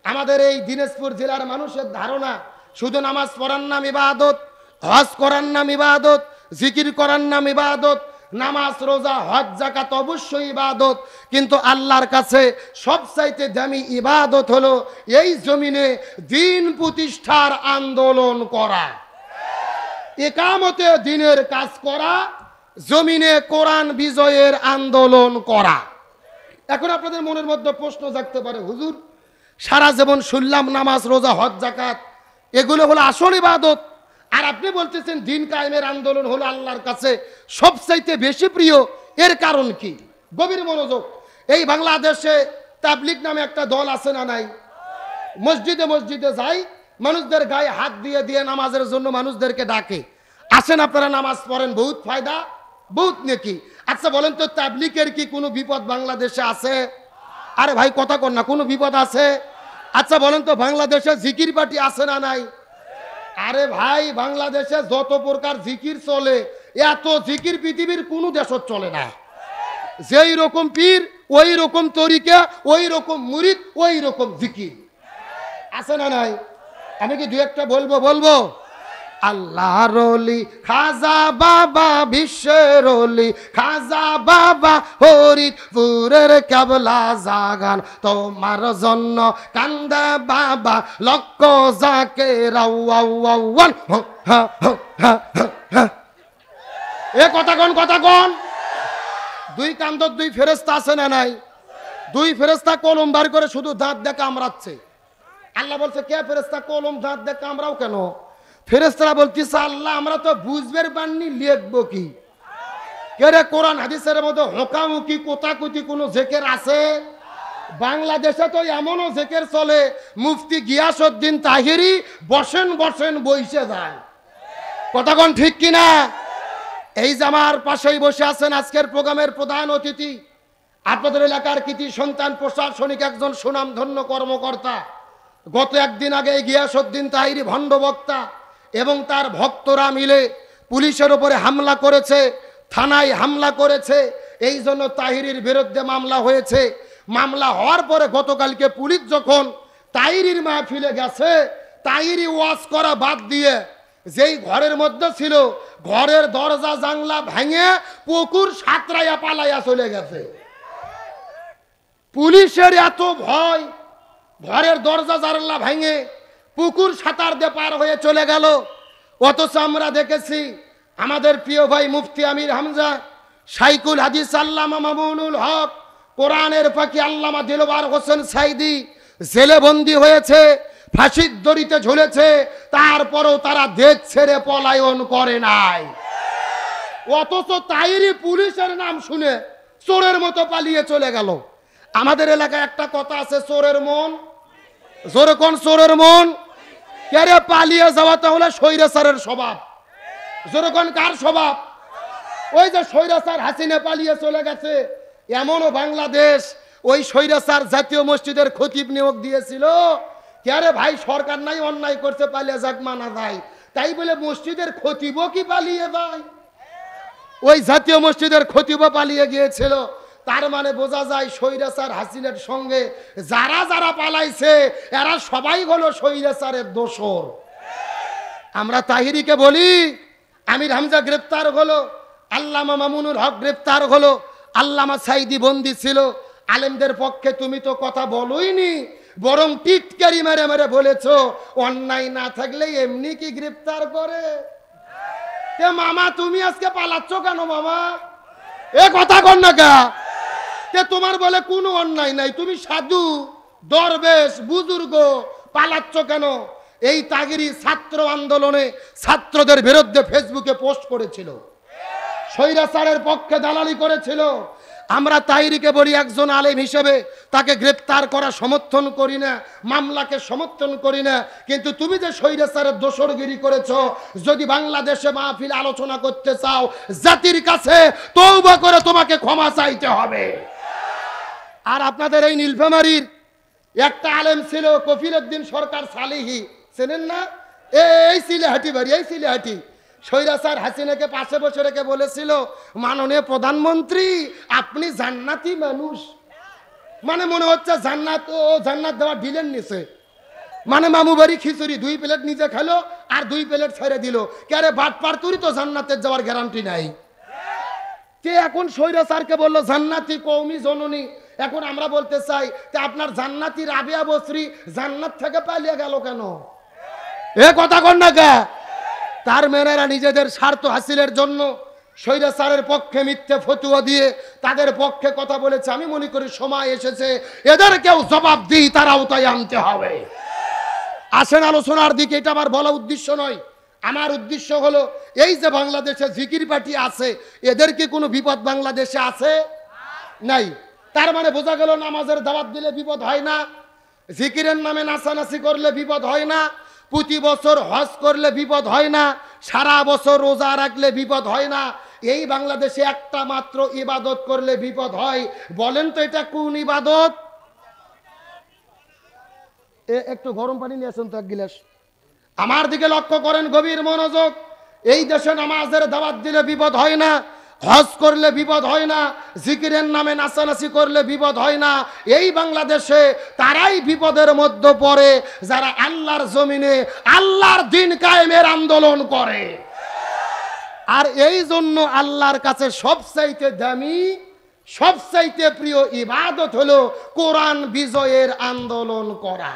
আমাদের এই দিনাজপুর জেলার মানুষের ধারণা শুধু নামাজ পড়ার নাম ইবাদত, হজ করার নাম ইবাদত, জিকির করার নাম ইবাদত। নামাজ রোজা হজ যাকাত অবশ্যই ইবাদত, কিন্তু আল্লাহর কাছে সবচাইতে দামি ইবাদত হলো এই জমিনে দ্বীন প্রতিষ্ঠার আন্দোলন করা, ইকামতে দ্বীনের কাজ করা, জমিনে কোরআন বিজয়ের আন্দোলন করা। এখন আপনাদের মনের মধ্যে প্রশ্ন জাগতে পারে, হুজুর সারা জীবন শুনলাম নামাজ রোজা হজ যাকাত, এগুলো হলো আসল ইবাদত, আর আপনি বলতেছেন দ্বীন কায়েমের আন্দোলন হলো আল্লাহর কাছে সবচাইতে বেশি প্রিয়, এর কারণ কি? গভীর মনোযোগ। এই বাংলাদেশে তাবলিগ নামে একটা দল আছে না নাই? মসজিদে মসজিদে যায়, মানুষদের গায়ে হাত দিয়ে দিয়ে নামাজের জন্য মানুষদেরকে ডাকে, আসেন আপনারা নামাজ পড়েন, বহুত ফায়দা, বহুত নেকি। আচ্ছা বলেন তো তাবলিগের কি কোনো বিপদ বাংলাদেশে আছে? আরে ভাই কথা কর না, কোনো বিপদ আছে? আচ্ছা বলেন তো বাংলাদেশে জিকির পার্টি আছে না নাই? আরে ভাই বাংলাদেশে যত প্রকার জিকির চলে, এত জিকির পৃথিবীর কোনো দেশত চলে না। যেই রকম পীর ওই রকম তরিকা, ওই রকম মুরিদ, ওই রকম জিকির আছে না নাই? আমি কি দু একটা বলবো? আল্লাহর ওলি খাজা বাবা, বিশ্বের ওলি খাজা বাবা, ফরিদপুরের কেবলা জাগান তোমার জন্য কান্দা বাবা, লক্ষ জাকের আউয়ান। এ কথা কোন? দুই কান্দর দুই ফেরেশতা আছে না নাই? দুই ফেরেশতা কলম বার করে শুধু দাঁত দিয়ে কামড়াচ্ছে। আল্লাহ বলছে কে ফেরেশতা কলম দাঁত দিয়ে কামড়াও কেন? ফেরেশতারা বলতেছে আল্লাহ আমরা তো বুঝবার পারিনি, লিখবো কি? কে রে, কোরআন হাদিসের মধ্যে হোকামুকি কোতাকুতি কোনো জেকের আছে? বাংলাদেশে তো এমনও জেকের চলে, মুফতি গিয়াসউদ্দিন তাহিরি বসেন বসেন বইসে যায়। কথা কোন ঠিক কিনা? এই যে আমার পাশেই বসে আছেন আজকের প্রোগ্রামের প্রধান অতিথি, আপনাদের এলাকার কৃতি সন্তান, প্রশাসনিক একজন সুনামধন্য কর্মকর্তা। গত একদিন আগে গিয়াসউদ্দিন তাহিরি ভণ্ড বক্তা এবং তার ভক্তরা মিলে পুলিশের উপরে হামলা করেছে, থানায় হামলা করেছে। এই জন্য তাহিরির বিরুদ্ধে মামলা হয়েছে। মামলা হওয়ার পরে গতকালকে পুলিশ যখন তাহিরির মাহফিলে গেছে, তাহিরি ওয়াজ করা বাদ দিয়ে যেই ঘরের মধ্যে ছিল, ঘরের দরজা জানলা ভেঙে পুকুর সাঁতরাইয়া পালাইয়া চলে গেছে। পুলিশের এত ভয়, ঘরের দরজা জানলা ভেঙে পুকুর সাঁতার দিয়ে পার হয়ে চলে গেল। অথচ আমরা দেখেছি আমাদের প্রিয় ভাই মুফতি আমির হামজা, শাইখুল হাদিস আল্লামা মামুনুল হক, কোরআনের পাখি আল্লামা দিলওয়ার হোসেন সাইদি জেলে বন্দী হয়েছে, ফাঁসির দড়িতে ঝুলেছে, তারপরও তারা দেশ ছেড়ে পলায়ন করে নাই। অথচ তাইরি পুলিশের নাম শুনে চোরের মতো পালিয়ে চলে গেল। আমাদের এলাকায় একটা কথা আছে, চোরের মন জোরে কোন, চোরের মন কেরে পালিয়ে যাওয়া তাহলে স্বৈরাচারের স্বভাব। জোরে কোন, কার স্বভাব? ওই যে স্বৈরাচার হাসিনা পালিয়ে চলে গেছে, এমনও বাংলাদেশ ওই স্বৈরাচার জাতীয় মসজিদের খতিব নিয়োগ দিয়েছিল। কে ভাই, সরকার নাই, অন্যায় করছে, পালিয়ে যাক মানা যায়, তাই বলে মসজিদের খতিবও কি পালিয়ে যায়? ওই জাতীয় মসজিদের খতিবও পালিয়ে গিয়েছিল। তার মানে বোঝা যায় স্বৈরাচার হাসিনার সঙ্গে যারা যারা পালাইছে এরা সবাই হলো স্বৈরাচারের দোসর। আমরা তাহিরিকে বলি, আমির হামজা গ্রেপ্তার হলো, আল্লামা মামুনুল হক গ্রেপ্তার হলো, আল্লামা সাইদি বন্দী ছিল। আলেমদের পক্ষে তুমি তো কথা বলোইনি, বরং টিটকারি মেরে মেরে বলেছো অন্যায় না থাকলে এমনি কি গ্রেপ্তার করে? কে মামা, তুমি আজকে পালাচ্ছ কেন মামা? এ কথা কর না কা? কে তোমার বলে কোনো অন্যায় নাই, তুমি সাধু দরবেশ বুজুর্গ, পালাচ্ছ কেন? এই তাগিরি ছাত্র আন্দোলনে ছাত্রদের বিরুদ্ধে ফেসবুকে পোস্ট করেছিল, স্বৈরাচারের পক্ষে দালালি করেছিল। আমরা তাহিরিকে বলি একজন আলেম হিসেবে তাকে গ্রেপ্তার করা সমর্থন করি না, মামলাকে সমর্থন করি না, কিন্তু তুমি যে স্বৈরাচারের দোসরগিরি করেছো, যদি বাংলাদেশে মাহফিল আলোচনা করতে চাও জাতির কাছে তওবা করে তোমাকে ক্ষমা চাইতে হবে। আর আপনাদের এই নীলফামারীর একটা আলেম ছিল কফিলউদ্দিন সরকার সালিহি, চেনেন না? এই সিলেহাটি বাড়ি, এই সিলেহাটি। স্বৈরাচার হাসিনাকে পাশে বসে রেখে বলেছিল, মাননীয় প্রধানমন্ত্রী আপনি জান্নাতি মানুষ। মানে মনে হচ্ছে জান্নাত, ও জান্নাত দেওয়া ডিলেন নিছে। মানে মামু বাড়ি খিচুড়ি 2 প্লেট নিজে খেলো আর 2 প্লেট ছেড়ে দিল। কে বাট পার তুরি তো জান্নাতের যাওয়ার গ্যারান্টি নাই। কে এখন স্বৈরাচারকে বললো জান্নাতি কওমি জননী। এখন আমরা বলতে চাই যে আপনার জান্নাতি রাবিয়া বসরি জান্নাত থেকে পালিয়ে গেল কেন? এ কথা কন না কে? তার মেয়েরা নিজেদের স্বার্থ হাসিলের জন্য স্বৈরাচারের পক্ষে মিথ্যে ফতুয়া দিয়ে তাদের পক্ষে কথা বলেছে। আমি মনে করি সময় এসেছে এদেরকেও জবাব দিই তার আওতায় আনতে হবে। আসেন আলোচনার দিকে। এটা আমার বলা উদ্দেশ্য নয়, আমার উদ্দেশ্য হলো এই যে বাংলাদেশে জিকির পার্টি আছে, এদের কি কোনো বিপদ বাংলাদেশে আছে? নাই। তার মানে বোঝা গেল নামাজের দাওয়াত দিলে বিপদ হয় না, জিকিরের নামে নাচানাচি করলে বিপদ হয় না, প্রতি বছর হজ করলে বিপদ হয় না, সারা বছর রোজা রাখলে বিপদ হয় না। এই বাংলাদেশে একটা মাত্র ইবাদত করলে বিপদ হয়। বলেন তো এটা কোন ইবাদত? একটু গরম পানি নিয়ে আসুন তো এক গিলাস। আমার দিকে লক্ষ্য করেন, গভীর মনোযোগ। এই দেশে নামাজের দাওয়াত দিলে বিপদ হয় না, হজ করলে বিপদ হয় না, জিকিরের নামে নাচানাচি করলে বিপদ হয় না। এই বাংলাদেশে তারাই বিপদের মধ্যে পড়ে যারা আল্লাহর জমিনে আল্লাহর দ্বীন কায়েমের আন্দোলন করে। আর এই জন্য আল্লাহর কাছে সবচাইতে দামি, সবচাইতে প্রিয় ইবাদত হলো কোরআন বিজয়ের আন্দোলন করা।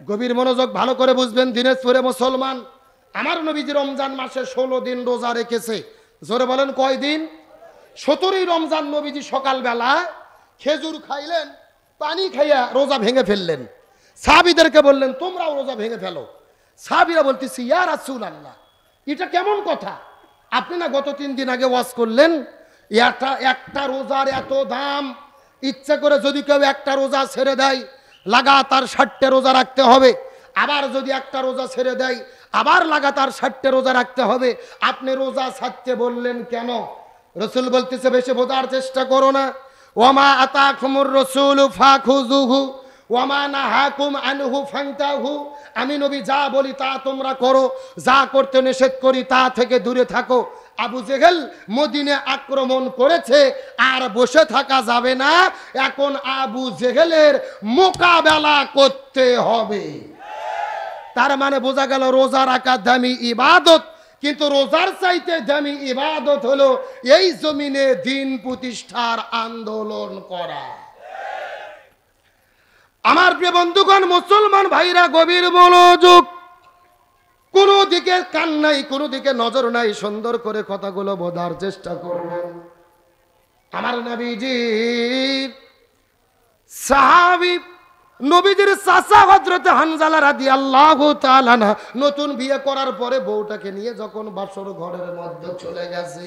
গভীর মনোযোগ, ভালো করে বুঝবেন। দিনাজপুরে মুসলমান, আমার নবীজি রমজান মাসে 16 দিন রোজা রেখেছে। জোরে বলেন কয় দিন? 17ই রমজান নবীজি সকালবেলা খেজুর খাইলেন, পানি খাইয়া রোজা ভেঙে ফেললেন। সাহাবীদেরকে বললেন তোমরাও রোজা ভেঙে ফেলো। সাহাবীরা বলতেছি ইয়া রাসূলুল্লাহ, এটা কেমন কথা? আপনি না গত 3 দিন আগে ওয়াজ করলেন একটা রোজার এত দাম, ইচ্ছা করে যদি কেউ একটা রোজা ছেড়ে দেয় লাগাতার 60টা রোজা রাখতে হবে, আবার যদি একটা রোজা ছেড়ে দেয় আবার লাগাতার 60টা রোজা রাখতে হবে। আপনি রোজা ছাড়তে বললেন কেন? রসুল বলতেছে বেশি বোঝার চেষ্টা করো না। ওয়ামা আতাকুমুর রাসূলু ফাখুযুহু ওয়ামা নাহাকুম আনহু ফান্তাহু। আমি নবী যা বলি তা তোমরা করো, যা করতে নিষেধ করি তা থেকে দূরে থাকো। আবু জেহেল মদিনে আক্রমণ করেছে, আর বসে থাকা যাবে না, এখন আবু জেহেলের মোকাবেলা করতে হবে। তার মানে বোঝা গেল রোজা রাখা দামি ইবাদত, কিন্তু রোজার চাইতে দামি ইবাদত হলো এই জমিনে দিন প্রতিষ্ঠার আন্দোলন করা। আমার প্রিয় বন্ধুগণ, মুসলমান ভাইরা গভীর মনোযোগ, কোনো দিকে কান নাই, কোনো দিকে নজর নাই, সুন্দর করে কথাগুলো বোঝার চেষ্টা করবেন। আমার নবীজির সাহাবী, নবীজির চাচা হযরত হানজালা রাদিয়াল্লাহু তাআলা না নতুন বিয়ে করার পরে বউটাকে নিয়ে যখন বাসর ঘরের মধ্যে চলে গেছে,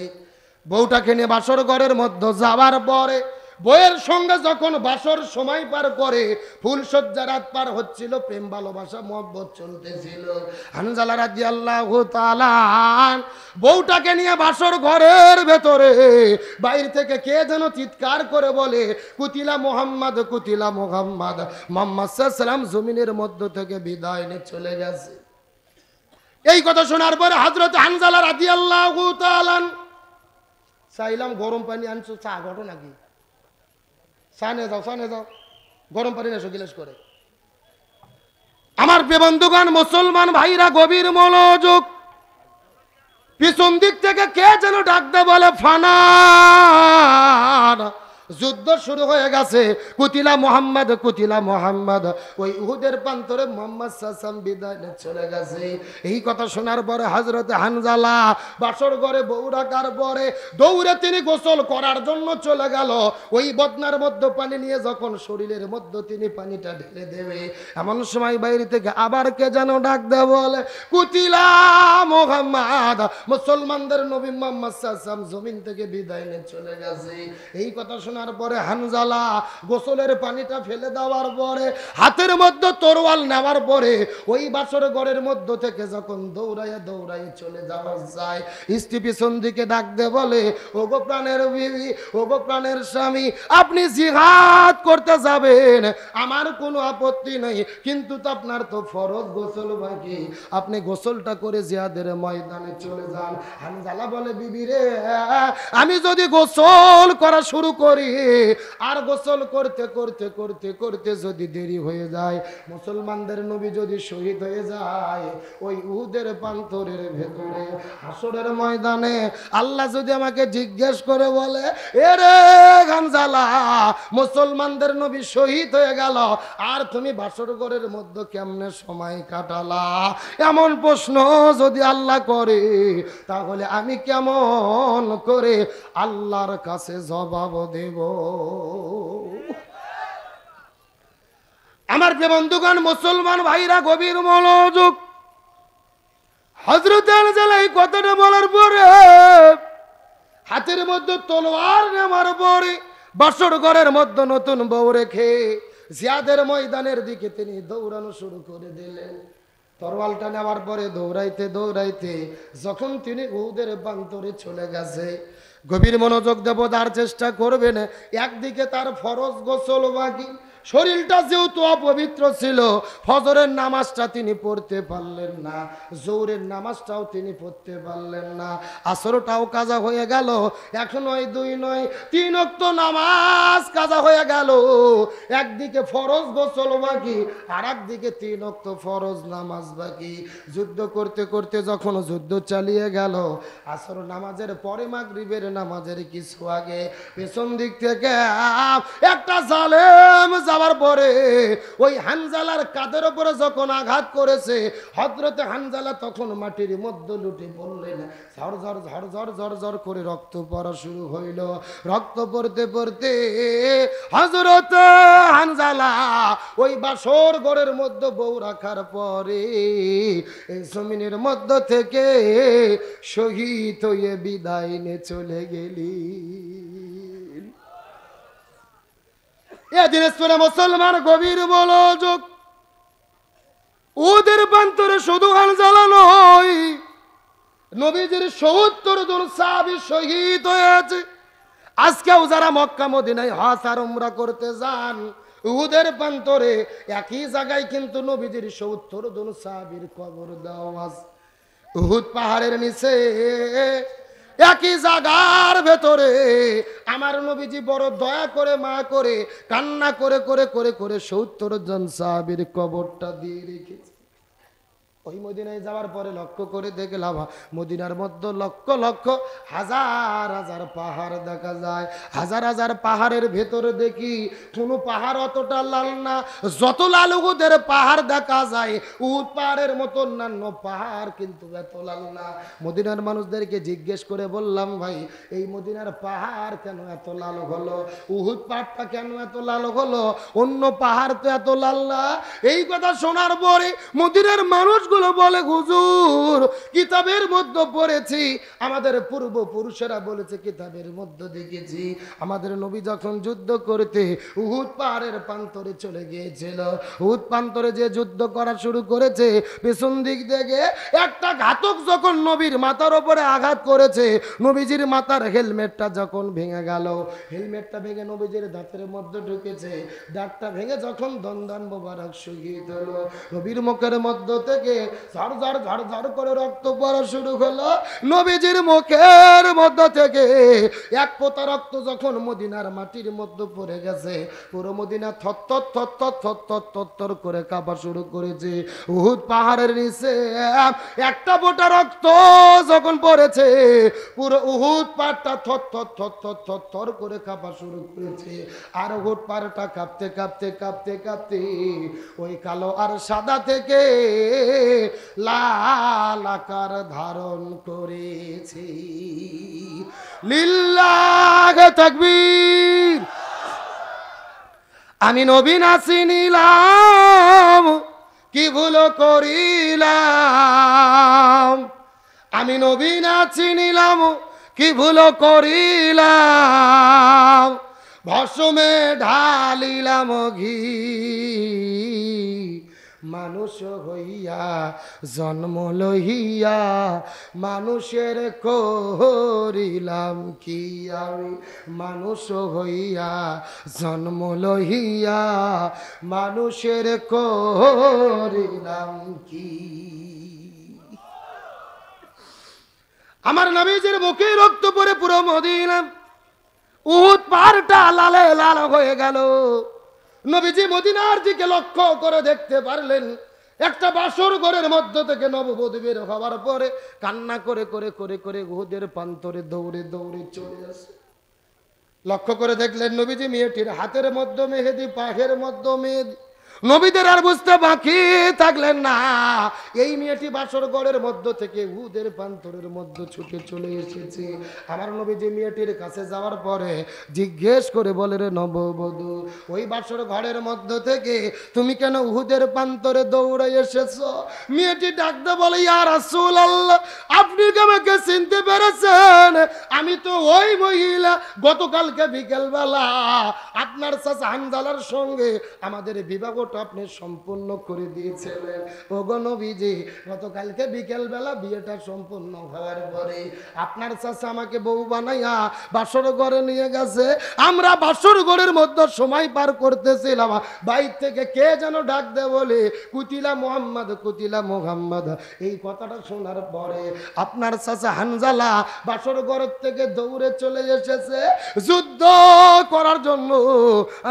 বউটাকে নিয়ে বাসর ঘরের মধ্যে যাওয়ার পরে বইয়ের সঙ্গে যখন বাসর সময় পার করে, ফুলসজ্জা রাত পার হচ্ছিল, প্রেম ভালোবাসা মহব্বত চলতেছিল। হানজালা রাদিয়াল্লাহু তাআলা বউটাকে নিয়ে বাসর ঘরের ভেতরে বাইরে থেকে কে যেন চিৎকার করে বলে, কুতিলা মুহাম্মদ, কুতিলা মুহাম্মদ। মুহাম্মদ সাল্লাল্লাহু আলাইহি ওয়াসাল্লাম জমিনের মধ্য থেকে বিদায় নিয়ে চলে গেছে। এই কথা শোনার পরে হযরত হানজালা রাদিয়াল্লাহু তাআলা চাইলাম গরম পানি আনছো, চা ঘটো নাকি? সানে যাও, গরম পানি এসো গিলাস করে। আমার প্রিয় বন্ধুগণ, মুসলমান ভাইরা গভীর মনোযোগ, পিছন দিক থেকে কে যেন ডাকতে বলে, ফানার যুদ্ধ শুরু হয়ে গেছে। কুতিলা মুহাম্মদ, কুতিলা মুহাম্মদ। ওই উহুদের প্রান্তরে মুহাম্মদ সাল্লাল্লাহু বিদায় নিয়ে চলে গেছে। এই কথা শোনার পরে হযরত হানজালা বাসর ঘরে বউ রাখার পরে দৌড়ে তিনি গোসল করার জন্য চলে গেল। ওই বদনার মধ্যে পানি নিয়ে যখন শরীরের মধ্যে তিনি পানিটা ঢেলে দেবে, এমন সময় বাইরে থেকে আবার কে যেন ডাক দেয় বলে, কুতিলা মুহাম্মদ। মুসলমানদের নবী মুহাম্মদ সাল্লাল্লাহু আলাইহি ওয়াসাল্লাম জমিন থেকে বিদায় নিয়ে চলে গেছে। এই কথা শোনার পরে হানজালা গোসলের পানিটা ফেলে দেওয়ার পরে হাতের মধ্যে তরোয়াল নেওয়ার পরে ওই বাসর ঘরের মধ্য থেকে যখন দৌড়াইয়া চলে যাওয়া যায়, স্ত্রী পিছন দিকে ডাক দে বলে, ওগো প্রাণের বিবি, ওগো প্রাণের স্বামী, আপনি জিহাদ করতে যাবেন, আমার কোনো আপত্তি নেই, কিন্তু আপনার তো ফরজ গোসল বাকি, আপনি গোসলটা করে জিহাদের ময়দানে চলে যান। হানজালা বলে, বিবি রে, আমি যদি গোসল করা শুরু করি আর গোসল করতে করতে করতে করতে যদি দেরি হয়ে যায়, মুসলমানদের নবী যদি শহীদ হয়ে যায়, ওই উহুদের প্রান্তরের ভেতরে হাসরের ময়দানে আল্লাহ যদি আমাকে জিজ্ঞেস করে বলে, এরে হানজালা, মুসলমানদের নবী শহীদ হয়ে গেল, আর তুমি বাসর ঘরের মধ্যে কেমনে সময় কাটালা, এমন প্রশ্ন যদি আল্লাহ করে, তাহলে আমি কেমন করে আল্লাহর কাছে জবাব দেব? আমার প্রিয় বন্ধুগণ, মুসলমান ভাইরা গভীর মনোযোগ, হযরত হানজালা এই কথাটা বলার পরে হাতের মধ্যে তলোয়ার নেওয়ার পরে বাসর ঘরের মধ্যে নতুন বউ রেখে জিহাদের ময়দানের দিকে তিনি দৌড়ানো শুরু করে দিলেন। তরোয়ালটা নেওয়ার পরে দৌড়াইতে দৌড়াইতে যখন তিনি উহুদের প্রান্তরে চলে গেছে, গভীর মনোযোগ দেব, তার চেষ্টা করবেন। একদিকে তার ফরজ গোসল বাকি, শরীরটা যেহেতু অপবিত্র ছিল, ফজরের নামাজটা তিনি পড়তে পারলেন না, জোহরের নামাজটাও তিনি পড়তে পারলেন না, আসরটাও কাজা হয়ে গেল, এক নয় দুই নয় 3 ওয়াক্ত নামাজ কাজা হয়ে গেল। একদিকে ফরজ গোসল বাকি, আর একদিকে 3 ওয়াক্ত ফরজ নামাজ বাকি। যুদ্ধ করতে করতে যখন যুদ্ধ চালিয়ে গেল, আসর নামাজের পরে মাগরিবের নামাজের কিছু আগে পেছন দিক থেকে একটা জালেম যাওয়ার পরে ওই হানজালার কাঁধের উপরে যখন আঘাত করেছে, হযরতে হানজালা তখন মাটির মধ্যে লুটে পড়লেন। ঝর ঝর ঝর ঝর ঝর ঝর করে রক্ত পড়া শুরু হইল। রক্ত পড়তে পড়তে হযরতে হানজালা ওই বাসর ঘরের মধ্যে বউ রাখার পরে এই জমিনের মধ্য থেকে শহীদ হয়ে বিদায় নিয়ে চলে গেলি। এ দিনাজপুরে মুসলমান গভীর মনোযোগ। ওদের প্রান্তরে শুধু হানজালা নয়, নবীজির ৭০ জন সাহাবী শহীদ হয়েছে। আজকেও যারা মক্কা মদিনায় হজ আর উমরা করতে যান, উহুদের প্রান্তরে একই জায়গায় কিন্তু নবীজির ৭০ জন সাহাবীর কবর দেওয়া আছে। উহুদ পাহাড়ের নিচে একই জায়গার ভেতরে আমার নবীজি বড় দয়া করে মায়া করে কান্না করে করে করে করে ৭০ জন সাহাবীর কবরটা দিয়ে রেখেছে। ওই মদিনায় যাওয়ার পরে লক্ষ্য করে দেখলাম মদিনার মধ্যে লক্ষ লক্ষ হাজার হাজার পাহাড় দেখা যায়। হাজার হাজার পাহাড়ের ভেতরে দেখি কোনো পাহাড় অতটা লাল না, যত লাল উহুদের পাহাড় দেখা যায় উহুদ পাহাড়ের মতো অন্যান্য পাহাড় কিন্তু এত লাল না। মদিনার মানুষদেরকে জিজ্ঞেস করে বললাম, ভাই এই মদিনার পাহাড় কেন এত লাল হলো, উহুদ পাহাড়টা কেন এত লাল হলো, অন্য পাহাড় তো এত লাল না? এই কথা শোনার পরে মদিনার মানুষ বলে, হুজুর কিতাবের মধ্যে পড়েছি, আমাদের পূর্বপুরুষেরা বলেছে, কিতাবের মধ্যে দেখেছি আমাদের নবী যখন যুদ্ধ করতে উহুদ পাহাড়ের প্রান্তরে চলে গিয়েছিল, উহুদ প্রান্তরে যে যুদ্ধ করা শুরু করেছে, পেছন দিক থেকে একটা ঘাতক যখন নবীর মাথার উপরে আঘাত করেছে, নবীজির মাথার হেলমেটটা যখন ভেঙে গেল, হেলমেটটা ভেঙে নবীজির দাঁতের মধ্যে ঢুকেছে, দাঁতটা ভেঙে যখন দন্দন মোবারক শহীদ হলো, নবীর মুখের মধ্য থেকে ঝর ঝর ঝর ঝর করে রক্ত পড়া শুরু হলো। নবীজির মুখের মধ্য থেকে এক ফোঁটা রক্ত যখন মদিনার মাটির মধ্যে পড়ে গেছে, পুরো মদিনা থরথর থরথর থরথর থরথর করে কাঁপা শুরু করেছে। উহুদ পাহাড়ের নিচে একটা ফোঁটা রক্ত যখন পড়েছে, পুরো উহুদ পাহাড়টা থরথর থরথর থরথর করে কাঁপা শুরু করেছে। আর উহুদ পাহাড়টা কাঁপতে কাঁপতে কাঁপতে কাঁপতে ওই কালো আর সাদা থেকে লাল আকার ধারণ করেছে। লিল্লাহি তাকবীর। আমি নবী না চিনিলাম কি ভুল করিলাম, আমি নবী না চিনিলাম কি ভুল করিলাম, ভস্মে ঢালিলাম ঘি, মানুষ হইয়া জন্ম লইয়া মানুষের করিলাম কি, আমি মানুষ হইয়া জন্ম লইয়া মানুষের করিলাম কি। আমার নবীজির বুকে রক্ত পড়ে পুরো মদিনা উহুদ পাহাড়টা লালে লাল হয়ে গেল। নবীজি মদিনার দিকে লক্ষ্য করে দেখতে পারলেন একটা বাসর ঘরের মধ্য থেকে নববধূ বের হওয়ার পরে কান্না করে করে করে করে উহুদের প্রান্তরে দৌড়ে দৌড়ে চলে আসে। লক্ষ্য করে দেখলেন নবীজি মেয়েটির হাতের মধ্যে মেহেদি, পায়ের মধ্যে মেহেদি। নবীদের আর বুঝতে বাকি থাকলেন না, এই মেয়েটি বাসর ঘরের মধ্য থেকে উহুদের প্রান্তরের মধ্যে ছুটে চলে এসেছে। আমার নবীজি মেয়েটির কাছে যাওয়ার পরে জিজ্ঞেস করে বলে, রে নববধূ, ওই বাসর ঘরের মধ্য থেকে তুমি কেন উহুদের প্রান্তরে দৌড়ে এসেছো? মেয়েটি ডাকতে বলে, ইয়া রাসূলুল্লাহ, আপনি কি আমাকে চিনতে পেরেছেন? আমি তো ওই মহিলা, গতকালকে বিকেলবেলা আপনার চাচা হানজালার সঙ্গে আমাদের বিবাহ আপনি সম্পূর্ণ করে দিয়েছিলেন। ওগো নবীজি, গতকালকে বিকেল বেলা বিয়েটা সম্পূর্ণ হওয়ার পরে আপনার চাচা আমাকে বউ বানাইয়া বাসর ঘরে নিয়ে গেছে। আমরা বাসর ঘরের মধ্যে সময় পার করতেছিলাম, বাইর থেকে কে যেন ডাক দে বলে, কুতিলা মোহাম্মদ, কুতিলা মোহাম্মদ। এই কথাটা শোনার পরে আপনার চাচা হানজালা বাসর ঘরের থেকে দৌড়ে চলে এসেছে যুদ্ধ করার জন্য।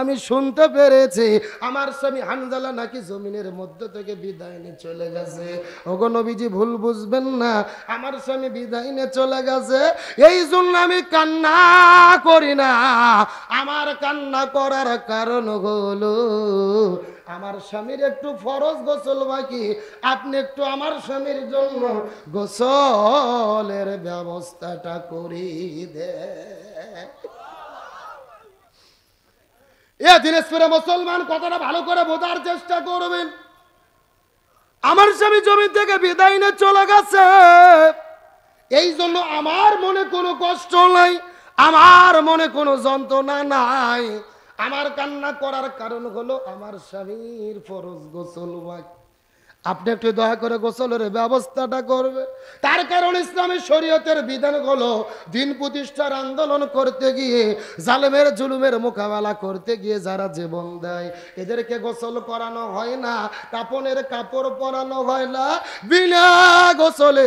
আমি শুনতে পেরেছি আমার স্বামী হানজালা নাকি জমিনের মধ্য থেকে বিদায় নিয়ে চলে গেছে। ওগো নবীজি ভুল বুঝবেন না, আমার স্বামী বিদায় নিয়ে চলে গেছে, এই জন্য আমি কান্না করি না। আমার কান্না করার কারণ হলো আমার স্বামীর একটু ফরজ গোসল বাকি, আপনি একটু আমার স্বামীর জন্য গোসলের ব্যবস্থাটা করে দেন। এ দিনাজপুরে মুসলমান কথাটা ভালো করে বোঝার চেষ্টা করবেন। আমার স্বামী জমি থেকে বিদায় নিয়ে চলে গেছে, এই জন্য আমার মনে কোনো কষ্ট নাই, আমার মনে কোনো যন্ত্রণা নাই। আমার কান্না করার কারণ হলো আমার স্বামীর ফরজ গোসল বাকি, আপনি একটু দয়া করে গোসলের ব্যবস্থাটা করবে। তার কারণ ইসলামের শরীয়তের বিধান হলো দিন প্রতিষ্ঠার আন্দোলন করতে গিয়ে, জালেমের জুলুমের মোকাবেলা করতে গিয়ে যারা জীবন দেয় এদেরকে গোসল করানো হয় না, কাপনের কাপড় পরানো হয় না, বিনা গোসলে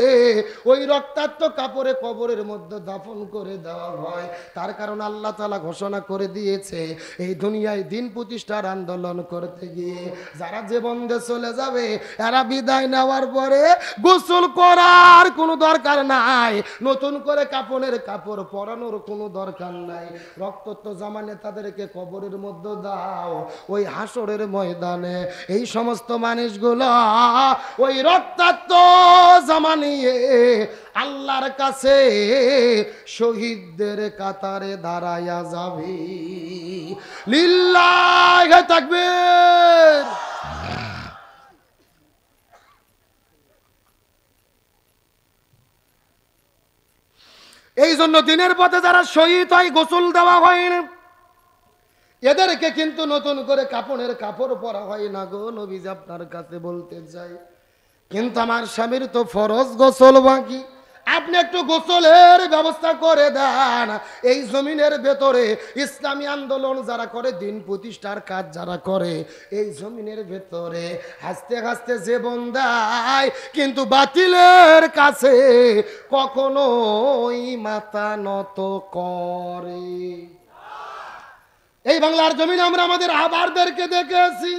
ওই রক্তাক্ত কাপড়ে কবরের মধ্যে দাফন করে দেওয়া হয়। তার কারণ আল্লাহ তাআলা ঘোষণা করে দিয়েছে এই দুনিয়ায় দিন প্রতিষ্ঠার আন্দোলন করতে গিয়ে যারা জীবন দিয়ে চলে যাবে, তারা বিদায় নেওয়ার পরে গোসল করার কোনো দরকার নাই, নতুন করে কাপনের কাপড় পরানোর কোনো দরকার নাই। রক্তাক্ত জামানে তাদেরকে কবরের মধ্যে দাও, ওই হাসরের ময়দানে এই সমস্ত মানুষগুলো ওই রক্তাক্ত জামা নিয়ে আল্লাহর কাছে শহীদদের কাতারে দাঁড়ায়া যাবে। লিল্লাহি তাকবীর। এই জন্য দিনের পথে যারা শহীদ হয় গোসল দেওয়া হয় না, এদেরকে কিন্তু নতুন করে কাপনের কাপড় পরা হয় না। গো নবীজি আপনার কাছে বলতে চাই, কিন্তু আমার স্বামীর তো ফরজ গোসল বাকি, আপনি একটু গোসলের ব্যবস্থা করে দেন। এই জমিনের ভেতরে ইসলামী আন্দোলন যারা করে, দিন প্রতিষ্ঠার কাজ যারা করে, এই জমিনের ভেতরে হাসতে হাসতে জীবন দেয়, কিন্তু বাতিলের কাছে কখনোই মাথা নত করে। এই বাংলার জমিনে আমরা আমাদের আহবারদেরকে দেখেছি,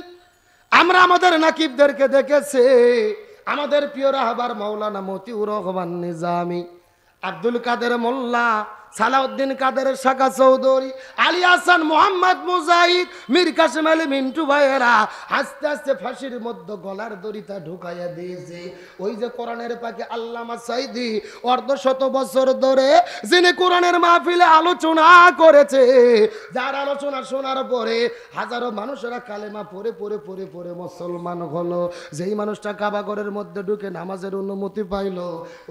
আমরা আমাদের নাকিবদেরকে দেখেছি, আমাদের প্রিয় রাহবার মাওলানা মতিউর রহমান নিজামী, আব্দুল কাদের মোল্লা, সালাউদ্দিন কাদের শাখা চৌধুরী, আলী হাসান, মোহাম্মদ মুজাহিদ, মীর কাসেম আলী মিন্টু ভাইয়েরা আস্তে আস্তে ফাঁসির মধ্যে গলার দড়িটা ঢুকাইয়া দিয়েছে। ওই যে কোরআনের পাকে আল্লামা সাইদি অর্ধশত বছর ধরে যিনি কোরআনের মাহফিলে আলোচনা করেছে, যার আলোচনা শোনার পরে হাজারো মানুষেরা কালেমা পড়ে পড়ে পড়ে পড়ে মুসলমান হলো, যেই মানুষটা কাবাঘরের মধ্যে ঢুকে নামাজের অনুমতি পাইল,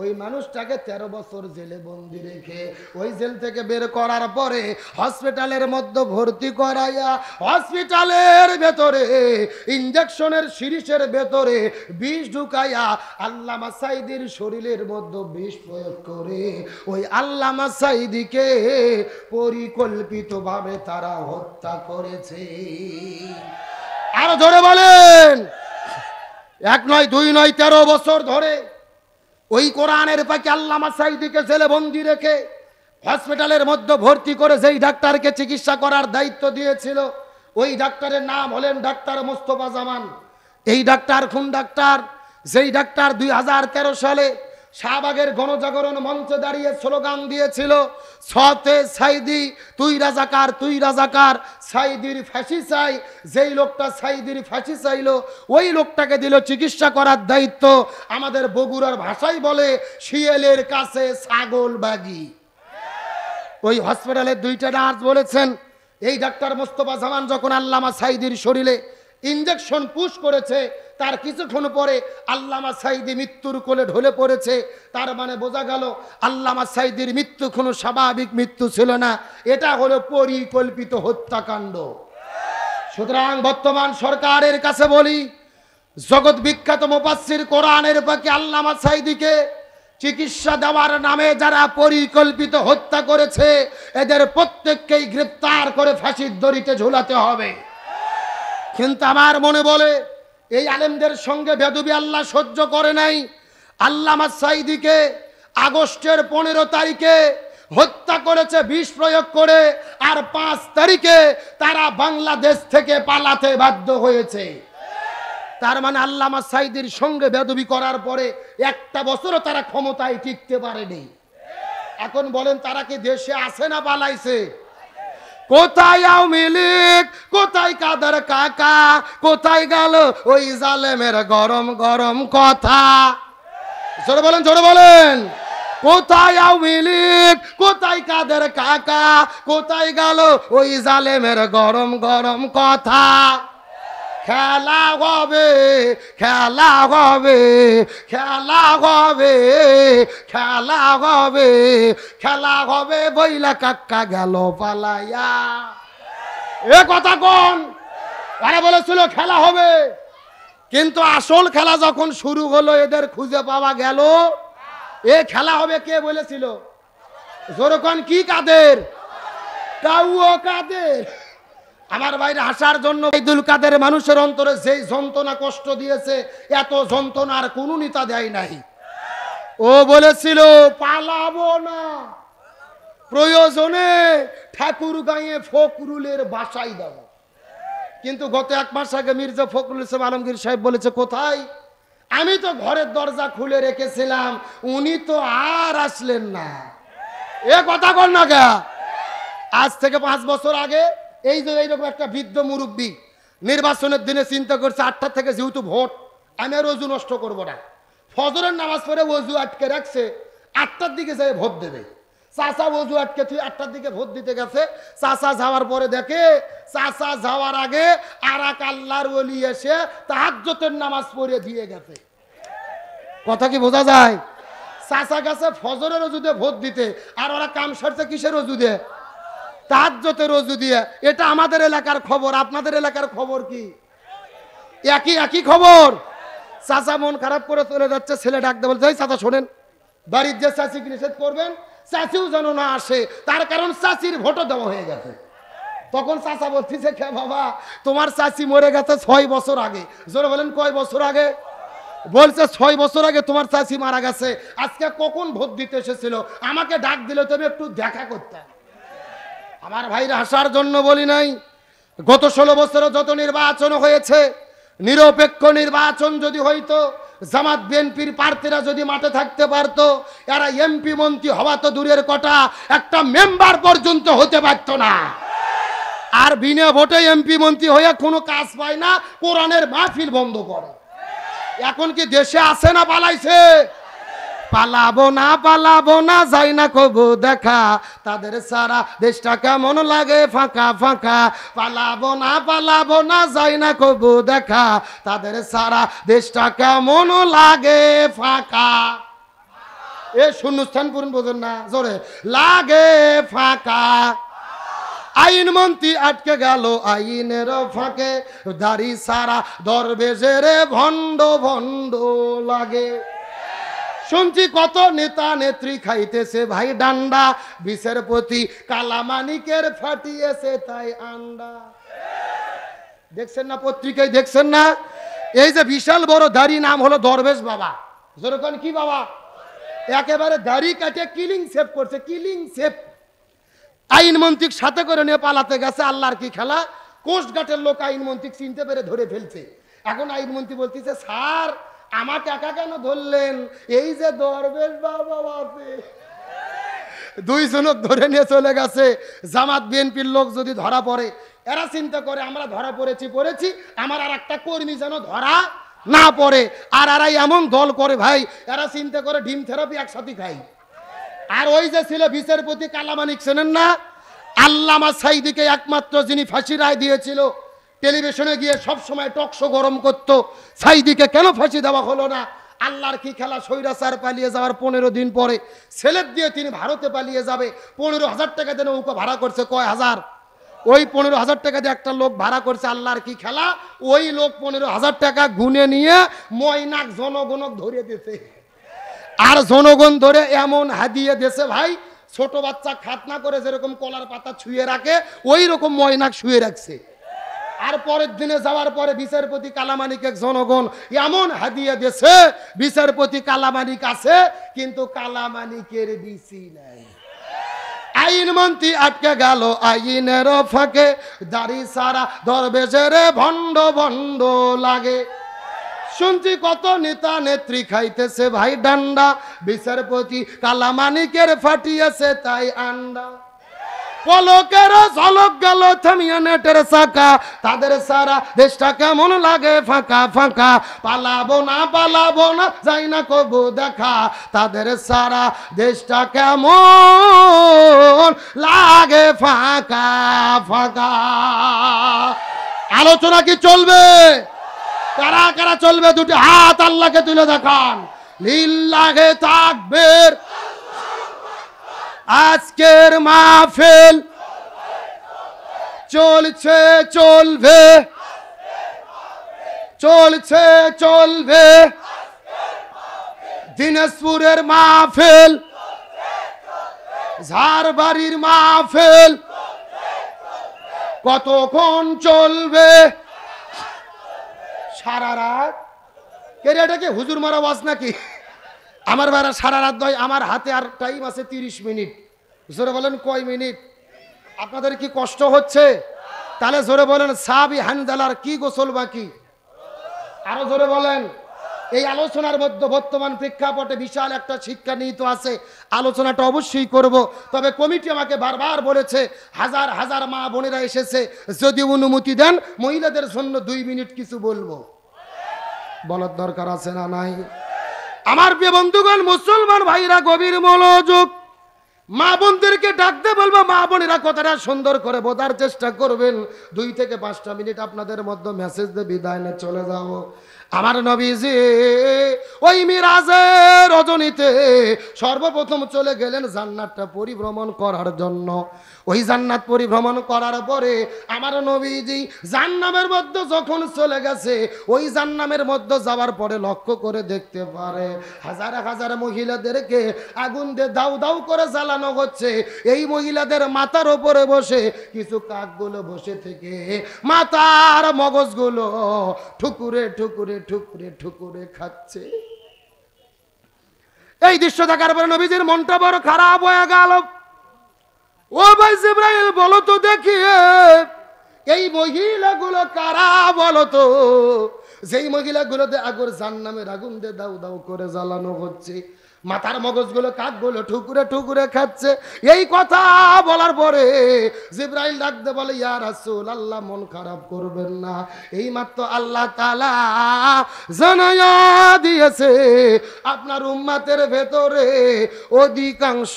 ওই মানুষটাকে 13 বছর জেলে বন্দি রেখে ওই জেল থেকে বের করার পরে হসপিটালের মধ্যে ভর্তি করাইয়া হসপিটালের ভেতরে ইনজেকশনের সিরিজের ভেতরে বিষ ঢুকাইয়া আল্লামা সাইদির শরীরের মধ্যে বিষ প্রয়োগ করে ওই আল্লামা সাইদিকে পরিকল্পিতভাবে তারা হত্যা করেছে। আরো ধরে বলেন, 1 নয় 2 নয় 13 বছর ধরে ওই কোরআনের পাকে আল্লামা সাইদিকে জেলে বন্দি রেখে হসপিটালের মধ্যে ভর্তি করে যেই ডাক্তারকে চিকিৎসা করার দায়িত্ব দিয়েছিল, ওই ডাক্তারের নাম হলেন ডাক্তার মোস্তফা জামান। এই ডাক্তার কোন ডাক্তার? যেই ডাক্তার 2013 সালে শাহবাগের গণজাগরণ মঞ্চে দাঁড়িয়ে স্লোগান দিয়েছিল, সতে সাইদি তুই রাজাকার, তুই রাজাকার, সাইদির ফাঁসি চাই। যেই লোকটা সাইদির ফাঁসি চাইলো, ওই লোকটাকে দিল চিকিৎসা করার দায়িত্ব। আমাদের বগুড়ার ভাষায় বলে শিয়ালের কাছে ছাগল বাগি। ওই হসপিটালের 2টা নার্স বলেছেন, এই ডাক্তার মোস্তফা জামান যখন আল্লামা সাইদির শরীরে ইনজেকশন পুশ করেছে, তার কিছুক্ষণ পরে আল্লামা সাইদি মৃত্যুর কোলে ঢলে পড়েছে। তার মানে বোঝা গেল আল্লামা সাইদির মৃত্যু কোনো স্বাভাবিক মৃত্যু ছিল না, এটা হলো পরিকল্পিত হত্যাকাণ্ড। সুতরাং বর্তমান সরকারের কাছে বলি, জগৎ বিখ্যাত মুফাসসির কোরআনের পাকে আল্লামা সাইদিকে চিকিৎসা দেওয়ার নামে যারা পরিকল্পিত হত্যা করেছে, এদের প্রত্যেককেই গ্রেফতার করে ফাঁসির দড়িতে ঝুলাতে হবে। কিন্তু আমার মনে বলে এই আলেমদের সঙ্গে বেদবি আল্লাহ সহ্য করে নাই। আল্লামা সাইদিকে আগস্টের 15 তারিখে হত্যা করেছে বিষ প্রয়োগ করে, আর 5 তারিখে তারা বাংলাদেশ থেকে পালাতে বাধ্য হয়েছে। তার মানে আল্লামা সাঈদীর সঙ্গে বেয়াদবি করার পরে একটা বছরও তারা ক্ষমতায় টিকতে পারেনি। এখন বলেন তারা কি দেশে আছে না পালাইছে? কোথায় আওয়ামী লীগ, কোথায় কাদের কাকা, কোথায় গেল ওই জালেমের গরম গরম কথা? জোরে বলেন, জোরে বলেন। কোথায় আওয়ামী লীগ, কোথায় কাদের কাকা, কোথায় গেল ওই জালেমের গরম গরম কথা? খেলা হবে, খেলা হবে, খেলা হবে, খেলা হবে, খেলা হবে বইলা কাকা গেল পালাইয়া। এ কথা কোন? আরে বলেছিল খেলা হবে, কিন্তু আসল খেলা যখন শুরু হলো এদের খুঁজে পাওয়া গেল। এ খেলা হবে কে বলেছিল? জোরকন কি কাদের? কাউও কাদের। আমার বাইরে হাসার জন্য ঈদুল কাদের মানুষের অন্তরে যেই যন্ত্রণা কষ্ট দিয়েছে, এত যন্ত্রণার কোনো নেতা দেয় নাই। ও বলেছিল পালাবো না, প্রয়োজনে ঠাকুর গাঁয়ে ফখরুলের বাসায় দেব। কিন্তু গত 1 মাস আগে মির্জা ফখরুল ইসলাম আলমগীর সাহেব বলেছে কোথায়? আমি তো ঘরের দরজা খুলে রেখেছিলাম, উনি তো আর আসলেন না। এ কথা কর না গা। আজ থেকে 5 বছর আগে এই যে এইরকম একটা বৃদ্ধ মুরব্বী নির্বাচনের দিনে চিন্তা করছে 8টা থেকে যেহেতু ভোট, আমি আর অজু নষ্ট করবো না, ফজরের নামাজ পড়ে অজু আটকে রাখছে, 8টার দিকে যাই ভোট দেবে। চাচা অজু আটকে তুই 8টার দিকে ভোট দিতে গেছে। চাচা যাওয়ার পরে দেখে চাচা যাওয়ার আগে আর এক আল্লাহর ওলি এসে তাহাজ্জুদের নামাজ পড়ে দিয়ে গেছে। কথা কি বোঝা যায়? চাচা গেছে ফজরের অজুতে ভোট দিতে, আর ওরা কাম সারছে কিসের অজু দিয়ে? তাহাজ্জুদের অজু দিয়ে। এটা আমাদের এলাকার খবর, আপনাদের এলাকার খবর কি? একই খবর। চাচা মন খারাপ করে চলে যাচ্ছে, ছেলে ডাক দিয়ে বলছে এই চাচা শোনেন, বাড়ির যে চাচিকে নিষেধ করবেন চাচিও যেন না আসে, তার কারণ চাচির ভোটও দেওয়া হয়ে গেছে। তখন চাচা বলতেছে কে বাবা, তোমার চাচি মরে গেছে 6 বছর আগে। জোরে বলেন কয় বছর আগে? বলছে 6 বছর আগে তোমার চাচি মারা গেছে। আজকে কখন ভোট দিতে এসেছিল, আমাকে ডাক দিলে তুমি একটু দেখা করতাম। আমার ভাইরা হাসার জন্য বলি নাই। গত 16 বছরে যত নির্বাচন হয়েছে, নিরপেক্ষ নির্বাচন যদি হইতো, জামাত বিএনপির প্রার্থীরা যদি মাঠে থাকতে পারতো, এরা এমপি মন্ত্রী হওয়া তো দূরের কথা, একটা মেম্বার পর্যন্ত হতে পারতো না। আর বিনা ভোটে এমপি মন্ত্রী হয়ে কোনো কাজ পায় না, কোরআনের মাহফিল বন্ধ করে। এখন কি দেশে আছে না পালাইছে? পালাবো না যাই না কবু দেখা, তাদের সারা দেশটা কেমন লাগে ফাঁকা ফাঁকা। পালাবো না যাই না কবু দেখা, তাদের সারা দেশটা কেমন লাগে ফাঁকা। এ শূন্যস্থান পূরণ বোঝেন না, জোরে লাগে ফাঁকা। আইন মন্ত্রী আটকে গেল আইনের ফাঁকে, দাড়ি সারা দরবেশের ভণ্ড ভণ্ড লাগে। শুনছি কত নেতা নেত্রী খাইতেছে ভাই ডান্ডা, বিচারপতি কালামানিকের ফাটিয়েছে তাই আন্ডা। দেখছেন না পত্রিকায়, দেখছেন না? এই যে বিশাল বড় দাড়ি, নাম হলো দরবেশ বাবা। যেরকম কি বাবা, একেবারে দাড়ি কাটে কিলিং সেভ করছে, কিলিং সেভ। আইনমন্ত্রীর সাথে করে নিয়ে পালাতে গেছে। আল্লাহর কি খেলা, কোস্টগার্ডের লোক আইনমন্ত্রী চিনতে পেরে ধরে ফেলছে। এখন আইনমন্ত্রী বলতেছে স্যার আমাকে একা কেন ধরলেন, এই যে দরবেশ বাবা আছে। 2 জনক ধরে নিয়ে চলে গেছে। জামাত বিএনপির লোক যদি ধরা পড়ে, এরা চিন্তা করে আমরা ধরা পড়েছি, আমার আর একটা কর্মী যেন ধরা না পড়ে। আর এরা এমন দল করে ভাই, এরা চিন্তা করে ডিম থেরাপি একসাথে খাই। আর ওই যে ছিল বিচারপতি কালামানিক, চেনেন না? আল্লামা সাঈদীকে একমাত্র যিনি ফাঁসি রায় দিয়েছিল, টেলিভিশনে গিয়ে সব সময় টকশো গরম করতো, সাঈদীকে কেন ফাঁসি দেওয়া হলো না? আল্লাহর কি খেলা, স্বৈরাচার পালিয়ে যাওয়ার 15 দিন পরে ছেলের দিয়ে তিনি ভারতে পালিয়ে যাবে। 15,000 টাকা দিয়ে নৌকা ভাড়া করছে, কয় হাজার? ওই 15,000 টাকা দিয়ে একটা লোক ভাড়া করছে। আল্লাহর কি খেলা, ওই লোক 15,000 টাকা গুনে নিয়ে ময়নাক জনগণক ধরিয়ে দিয়েছে। আর জনগণ ধরে এমন হাদিয়ে দেশে ভাই, ছোট বাচ্চা খাতনা করে যেরকম কলার পাতা ছুঁয়ে রাখে, ওই রকম ময়নাক শুয়ে রাখছে। আর পরের দিনে যাওয়ার পরে বিচারপতি কালামানিকের জনগণ এমন হাদিয়ে দেশে, বিচারপতি কালামানিক আছে কিন্তু কালামানিকের বিসি নাই। আইনমন্ত্রী আটকে গেল আইনের ফাঁকে, দাড়ি সারা দরবেশের ভণ্ড ভণ্ড লাগে। শুনছি কত নেতা নেত্রী খাইতেছে ভাই ডান্ডা, বিচারপতি কালামানিকের ফাটিয়েছে তাই আন্ডা। পলকের ঝলক গেল থামিয়া নেটের চাকা, তাদের সারা দেশটা কেমন লাগে ফাঁকা ফাঁকা। পালাবো না যাই না কবু দেখা, তাদের সারা দেশটা কেমন লাগে ফাঁকা ফাঁকা। আলোচনা কি চলবে? কারা কারা চলবে? দুটি হাত আল্লাহকে তুলে দেখান। লিল্লাহে তাকবীর। আজকের মাহফিল চলছে চলবে, চলছে চলবে। দিনাজপুরের মাহফিল, ঝাড়বাড়ির মাহফিল কতক্ষণ চলবে? সারা রাত। কে রে, এটা কি হুজুর মারা ওয়াজ নাকি? আমার বেড়া সারা রাত নয়, আমার হাতে আর টাইম আছে 30 মিনিট। জোরে বলেন কয় মিনিট? আপনাদের কি কষ্ট হচ্ছে? তাহলে জোরে বলেন সাহাবী হানজালার কি গোসল বাকি? আরো জোরে বলেন। এই আলোচনার মধ্যে বর্তমান প্রেক্ষাপটে বিশাল একটা শিক্ষা নিহিত আছে, আলোচনাটা অবশ্যই করব। তবে কমিটি আমাকে বারবার বলেছে, হাজার হাজার মা বোনেরা এসেছে, যদি অনুমতি দেন মহিলাদের জন্য 2 মিনিট কিছু বলবো। বলার দরকার আছে না নাই? আমার প্রিয় বন্ধুগণ, মুসলমান ভাইরা গভীর মনোযোগ। মা বোনদেরকে ডাকতে বলবো, মা বোনেরা কথাটা সুন্দর করে বোঝার চেষ্টা করবেন। 2 থেকে 5টা মিনিট আপনাদের মধ্যে মেসেজ দিয়ে বিদায় নিয়ে চলে যাবো। আমার নবীজি ওই মিরাজের রজনীতে সর্বপ্রথম চলে গেলেন জান্নাতটা পরিভ্রমণ করার জন্য। ওই জান্নাত পরিভ্রমণ করার পরে আমার নবীজি জান্নামের মধ্যে যখন চলে গেছে, ওই জান্নামের মধ্যে যাওয়ার পরে লক্ষ্য করে দেখতে পারে হাজার হাজার মহিলাদেরকে আগুন দিয়ে দাউ দাউ করে জ্বালানো হচ্ছে। এই মহিলাদের মাথার ওপরে বসে কিছু কাকগুলো বসে থেকে মাথার মগজগুলো ঠুকুরে ঠুকুরে ঠুকুরে ঠুকুরে খাচ্ছে। এই দৃশ্য দেখার পরে নবীজির মনটা বড় খারাপ হয়ে গেল। ও ভাই জিবরাইল, বলো তো দেখি এই মহিলাগুলো কারা? বলো তো, যেই মহিলাগুলোতে আগুন জান্নামের আগুন দিয়ে দাউ দাউ করে জ্বালানো হচ্ছে, মাথার মগজগুলো কাকগুলো ঠুকুরে ঠুকুরে খাচ্ছে। এই কথা বলার পরে জিবরাইল ডাকতে বলে, ইয়া রাসূলুল্লাহ, মন খারাপ করবেন না, এই মাত্র আল্লাহ তাআলা জানায়া দিয়েছে আপনার উম্মতের ভেতরে অধিকাংশ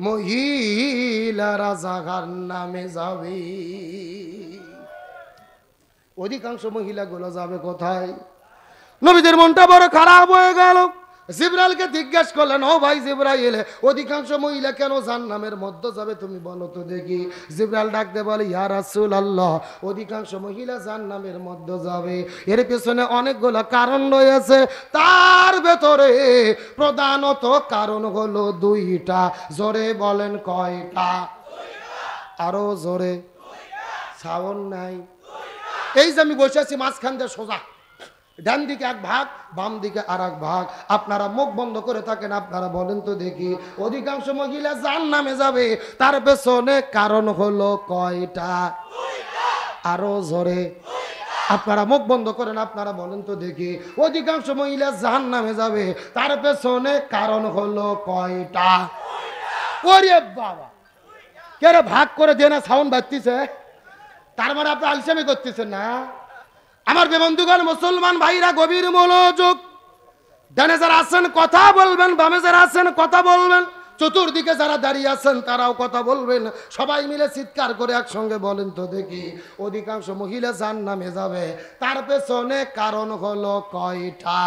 মহিলারা জাহান্নামে যাবে। অধিকাংশ মহিলাগুলো যাবে কোথায়? নবীদের মনটা বড় খারাপ হয়ে গেল। জিবরাইলকে জিজ্ঞেস করলেন, ও ভাই জিবরাইল, অধিকাংশ মহিলা কেন জাহান্নামের মধ্যে যাবে তুমি বলো তো দেখি। জিবরাইল ডাকতে বলে, ইয়া রাসূলুল্লাহ, অধিকাংশ মহিলা জাহান্নামের মধ্যে যাবে, এর পেছনে অনেকগুলো কারণ রয়েছে। তার ভেতরে প্রধানত কারণ হলো 2টা। জোরে বলেন কয়টা? আরো জোরে। সাউন্ড নাই। এই যে আমি বসে আছি মাঝখান দিয়ে সোজা, ডান দিকে এক ভাগ, বাম দিকে আর এক ভাগ। আপনারা মুখ বন্ধ করে থাকেন, আপনারা বলেন তো দেখি অধিকাংশ মহিলা জাহান্নামে যাবে, তার পেছনে কারণ হলো কয়টা? আরো জোরে। আপনারা মুখ বন্ধ করেন, আপনারা বলেন তো দেখি অধিকাংশ মহিলা জাহান্নামে যাবে, তার পেছনে কারণ হলো কয়টা? ওরে বাবা, কে রে ভাগ করে দিয়ে না সাউন্ড বাজতিছে? তার মানে আপনি আলসেমি করতেছেন না? আমার বন্ধুগণ, মুসলমান ভাইরা গভীর মনোযোগ। ডানে যারা আছেন কথা বলবেন, বামে যারা আছেন কথা বলবেন, চতুর্দিকে যারা দাঁড়িয়ে আছেন তারাও কথা বলবেন। সবাই মিলে চিৎকার করে একসঙ্গে বলেন তো দেখি অধিকাংশ মহিলা জাহান্নামে যাবে, তার পেছনে কারণ হলো কয়টা?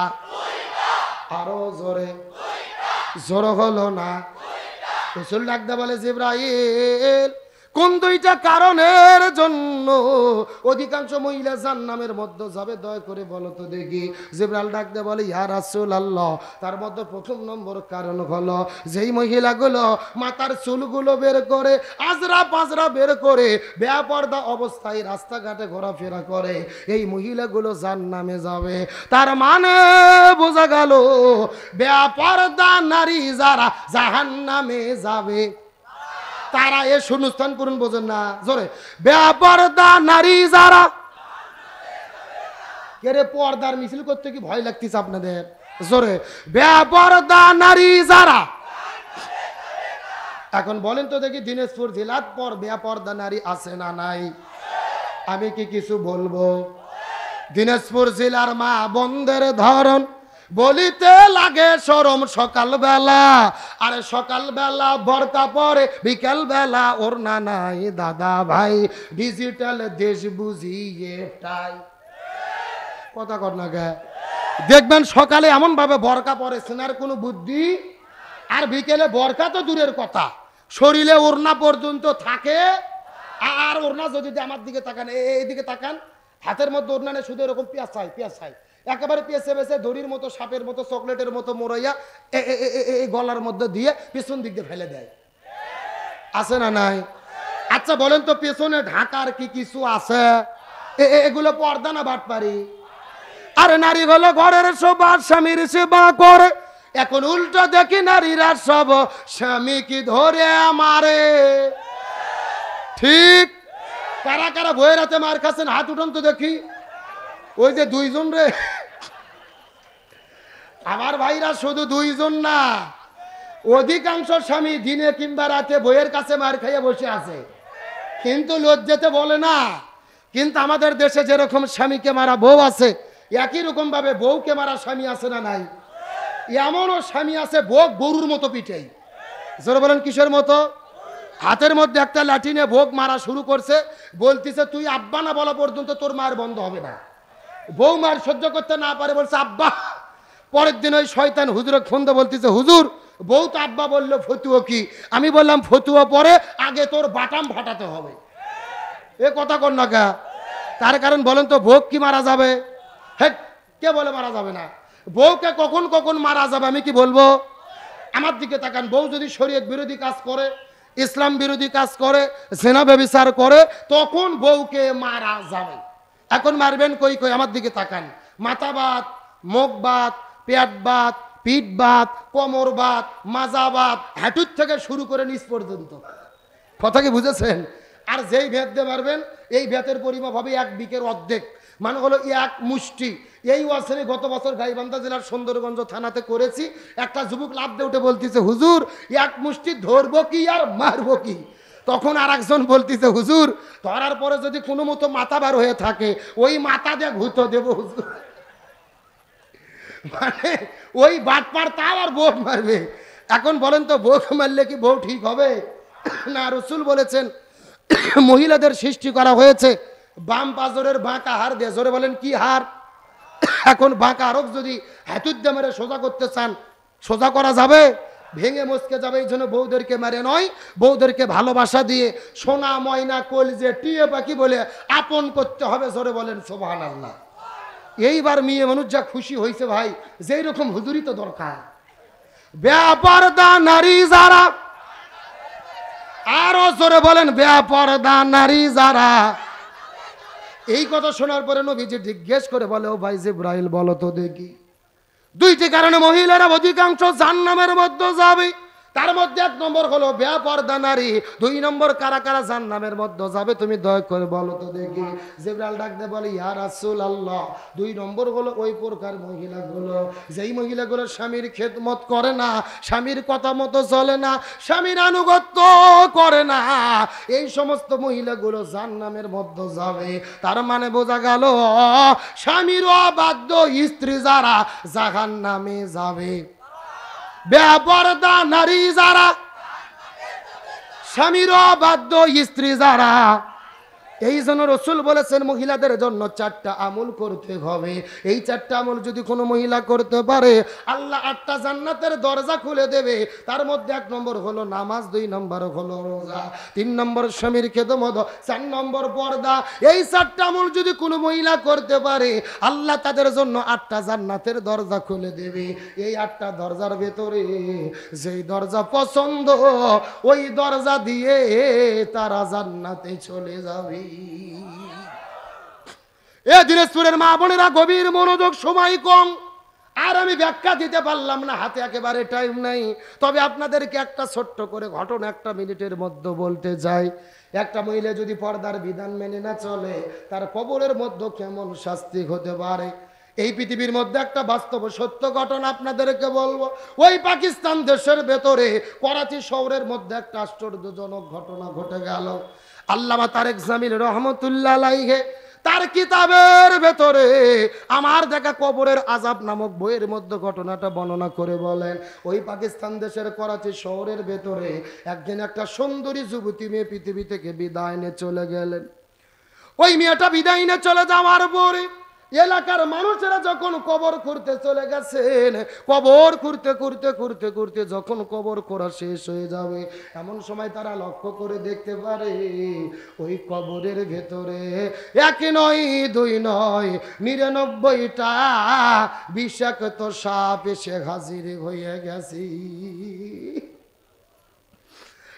আরো জোরে। জোর হলো না? রাসূল ডাকতে বলে, জিবরাইল, কোন 2টা কারণের জন্য অধিকাংশ মহিলা জাহান্নামের মধ্যে যাবে দয়া করে বলো তো দেখি। জিবরাইল ডাকতে বলে, ইয়া রাসূলুল্লাহ, তার মধ্যে প্রথম নম্বর কারণ হলো যেই মহিলাগুলো মাথার চুলগুলো বের করে আজরা পাজরা বের করে বেপরদা অবস্থায় রাস্তাঘাটে ঘোরাফেরা করে, এই মহিলাগুলো জাহান্নামে যাবে। তার মানে বোঝা গেল বেপরদা নারী যারা জাহান্নামে যাবে। তারা এ শূন্যস্থান পূরণ বোঝেন না জোরে। বেপরদা নারী যারা, কে পর্দার মিছিল করতে কি ভয় লাগতেছে আপনাদের? জোরে। বেপরদা নারী যারা। এখন বলেন তো দেখি দিনাজপুর জেলার পর বেপরদা নারী আছে না নাই? আমি কি কিছু বলবো? দিনাজপুর জেলার মা বোনদের ধরন বলিতে লাগে শরম সকালবেলা, আরে সকালবেলা বরকা পরে, বিকেল বেলা ওড়না নাই দাদা ভাই, ডিজিটাল দেশ বুঝিয়ে এটাই কথা কর না গে। দেখবেন সকালে এমন ভাবে বরকা পরে সেনার কোনো বুদ্ধি, আর বিকেলে বরকা তো দূরের কথা, শরীরে ওড়না পর্যন্ত থাকে। আর ওড়না যদি আমার দিকে তাকান, এইদিকে তাকান, হাতের মধ্যে ওড়না নেই, শুধু এরকম পেঁয়াজ চাই একেবারে পেঁচে বেছে দড়ির মতো, সাপের মতো, চকলেটের মতো মোড়াইয়া এই গলার মধ্যে দিয়ে পিছন দিক দিয়ে ফেলে দেয়। আছে না নাই? আচ্ছা বলেন তো পেছনে ঢাকার কি কিছু আছে? এগুলো পর্দা না বাটপারি? আরে নারী হলো ঘরের শোভা, স্বামীর সেবা করে, এখন উল্টো দেখি নারীরা সব স্বামী কি ধরে আমারে। ঠিক? কারা কারা বইয়ের হাতে মার খাচ্ছেন হাত উঠান তো দেখি। ওই যে দুইজন রে আমার ভাইরা, শুধু দুইজন না, অধিকাংশ স্বামী দিনে কিংবা রাতে বইয়ের কাছে মার খাইয়ে বসে আছে, কিন্তু লজ্জাতে বলে না। কিন্তু আমাদের দেশে যেরকম স্বামীকে মারা বউ আছে, একই রকম ভাবে বউকে মারা স্বামী আছে না নাই? এমনও স্বামী আছে বউ গরুর মতো পিঠেই। জোরে বলেন কিসের মতো? হাতের মধ্যে একটা লাঠি নিয়ে ভোগ মারা শুরু করছে, বলতেছে তুই আব্বা না বলা পর্যন্ত তোর মায়ের বন্ধ হবে না। বউ মার সহ্য করতে না পারে, বলছে আব্বা। পরের দিন ওই শয়তান হুজুরে ফোন দিয়ে বলতেছে হুজুর বউ তো আব্বা বললো, ফতুয়া কি? আমি বললাম ফতুয়া পরে, আগে তোর বাটাম ফাটাতে হবে। এ কথা কর না কা? তার কারণ বলেন তো ভোগ কি মারা যাবে? হ্যাঁ, কে বলে মারা যাবে না? বউকে কখন কখন মারা যাবে আমি কি বলবো? আমার দিকে তাকান, বউ যদি শরীয়ত বিরোধী কাজ করে, ইসলাম বিরোধী কাজ করে, জেনা ব্যভিচার করে, তখন বউকে মারা যাবে। এখন মারবেন কই কই? আমার দিকে তাকান। মাথা বাত, মুখ বাত, পেট বাত, পিঠ বাত, কোমর বাত, মাজা বাত, হাঁটুর থেকে শুরু করে নিচ পর্যন্ত। কথা কি বুঝেছেন? আর যেই ভেদ দিয়ে মারবেন, এই ভেতের পরিমাপ হবে 1 বিকের অর্ধেক, মানে হলো 1 মুষ্টি। এই ওয়াসে গত বছর গাইবান্ধা জেলার সুন্দরগঞ্জ থানাতে করেছি। একটা যুবক লাফ দিয়ে উঠে বলতেছে হুজুর 1 মুষ্টি ধরবো কি আর মারবো কি? তখন আর একজন বলতেছে হুজুর ধরার পরে যদি কোনো মতো মাথা বার হয়ে থাকে, ওই মাথা দিয়ে ঘুতো দেবো হুজুর। মানে ওই বাটপার তাও আর বউ মারবে। এখন বলেন তো বউ মারলে কি বউ ঠিক হবে না? রসুল বলেছেন মহিলাদের সৃষ্টি করা হয়েছে বাম পাজরের বাঁকা হার দিয়ে। জোরে বলেন কি হার? এখন বাঁকা হারক যদি হাতুদ্দে মেরে সোজা করতে চান, সোজা করা যাবে? ভেঙে মস্কে যাবে। এই জন্য বউদেরকে মেরে নয়, বউদেরকে ভালোবাসা দিয়ে সোনা ময়না কলজে টিয়ে পাখি বলে আপন করতে হবে। জোরে বলেন সুবহানাল্লাহ। এইবার মেয়ে মানুষ যা খুশি হয়েছে ভাই, যেই রকম হুজুরি তো দরকার। বেপরদা নারী যারা, আরো জোরে বলেন বেপরদা নারী যারা। এই কথা শোনার পরে নবীজি জিজ্ঞেস করে বলে, ও ভাই জিবরাইল বলো তো দেখি, 2টি কারণে মহিলারা অধিকাংশ জাহান্নামের মধ্যে যাবে। তার মধ্যে 1 নম্বর হলো বেপরদা নারী। 2 নম্বর কারা কারা জাহান্নামের মধ্যে যাবে তুমি দয়া করে বলো তো দেখি। জিবরাইল ডাক দিয়ে বলে ইয়া রাসূলুল্লাহ, 2 নম্বর হলো ওই প্রকার মহিলাগুলো যেই মহিলাগুলো স্বামীর খেদমত করে না, স্বামীর কথা মতো চলে না, স্বামীর আনুগত্য করে না, এই সমস্ত মহিলাগুলো জাহান্নামের মধ্যে যাবে। তার মানে বোঝা গেল স্বামীর অবাধ্য স্ত্রী যারা জাহান্নামে যাবে। বেপরদা নারী যারা, স্বামীর অবাধ্য স্ত্রী যারা। এই জন্য রসুল বলেছেন মহিলাদের জন্য 4টা আমল করতে হবে। এই 4টা আমল যদি কোনো মহিলা করতে পারে, আল্লাহ 8টা জান্নাতের দরজা খুলে দেবে। তার মধ্যে 1 নম্বর হলো নামাজ, 2 নম্বর হলো রোজা, 3 নম্বর স্বামীর খেদমত, 4 নম্বর পর্দা। এই 4টা আমল যদি কোনো মহিলা করতে পারে, আল্লাহ তাদের জন্য 8টা জান্নাতের দরজা খুলে দেবে। এই 8টা দরজার ভেতরে যেই দরজা পছন্দ, ওই দরজা দিয়ে তারা জান্নাতে চলে যাবে। এ দিনাজপুরের মা বোনেরা গভীর মনোযোগ, সময় কম। আর আমি ব্যাখ্যা দিতে পারলাম না, হাতে একেবারে টাইম নাই। তবে আপনাদেরকে একটা ছোট্ট করে ঘটনা একটা মিনিটের মধ্যে বলতে চাই। একটা মহিলা যদি পর্দার বিধান মেনে না চলে, তার কবরের মধ্যে কেমন শাস্তি হতে পারে। এই পৃথিবীর মধ্যে একটা বাস্তব সত্য ঘটনা আপনাদেরকে বলবো। ওই পাকিস্তান দেশের ভেতরে করাচি শহরের মধ্যে একটা আশ্চর্যজনক ঘটনা ঘটে গেল। আল্লামা তারেক জামিল রহমতুল্লাহ আলাইহি তার কিতাবের ভেতরে আমার দেখা কবরের আযাব নামক বইয়ের মধ্যে ঘটনাটা বর্ণনা করে বলেন, ওই পাকিস্তান দেশের করাচি শহরের ভেতরে একদিন একটা সুন্দরী যুবতী মেয়ে পৃথিবী থেকে বিদায় নিয়ে চলে গেলেন। ওই মেয়েটা বিদায় নিয়ে চলে যাওয়ার পরে এলাকার মানুষেরা যখন কবর করতে চলে গেছেন, কবর করতে করতে করতে করতে যখন কবর করা শেষ হয়ে যাবে, এমন সময় তারা লক্ষ্য করে দেখতে পারে ওই কবরের ভেতরে 1 নয় 2 নয় 99টা বিষাক্ত সাপ এসে হাজির হয়ে গেছে।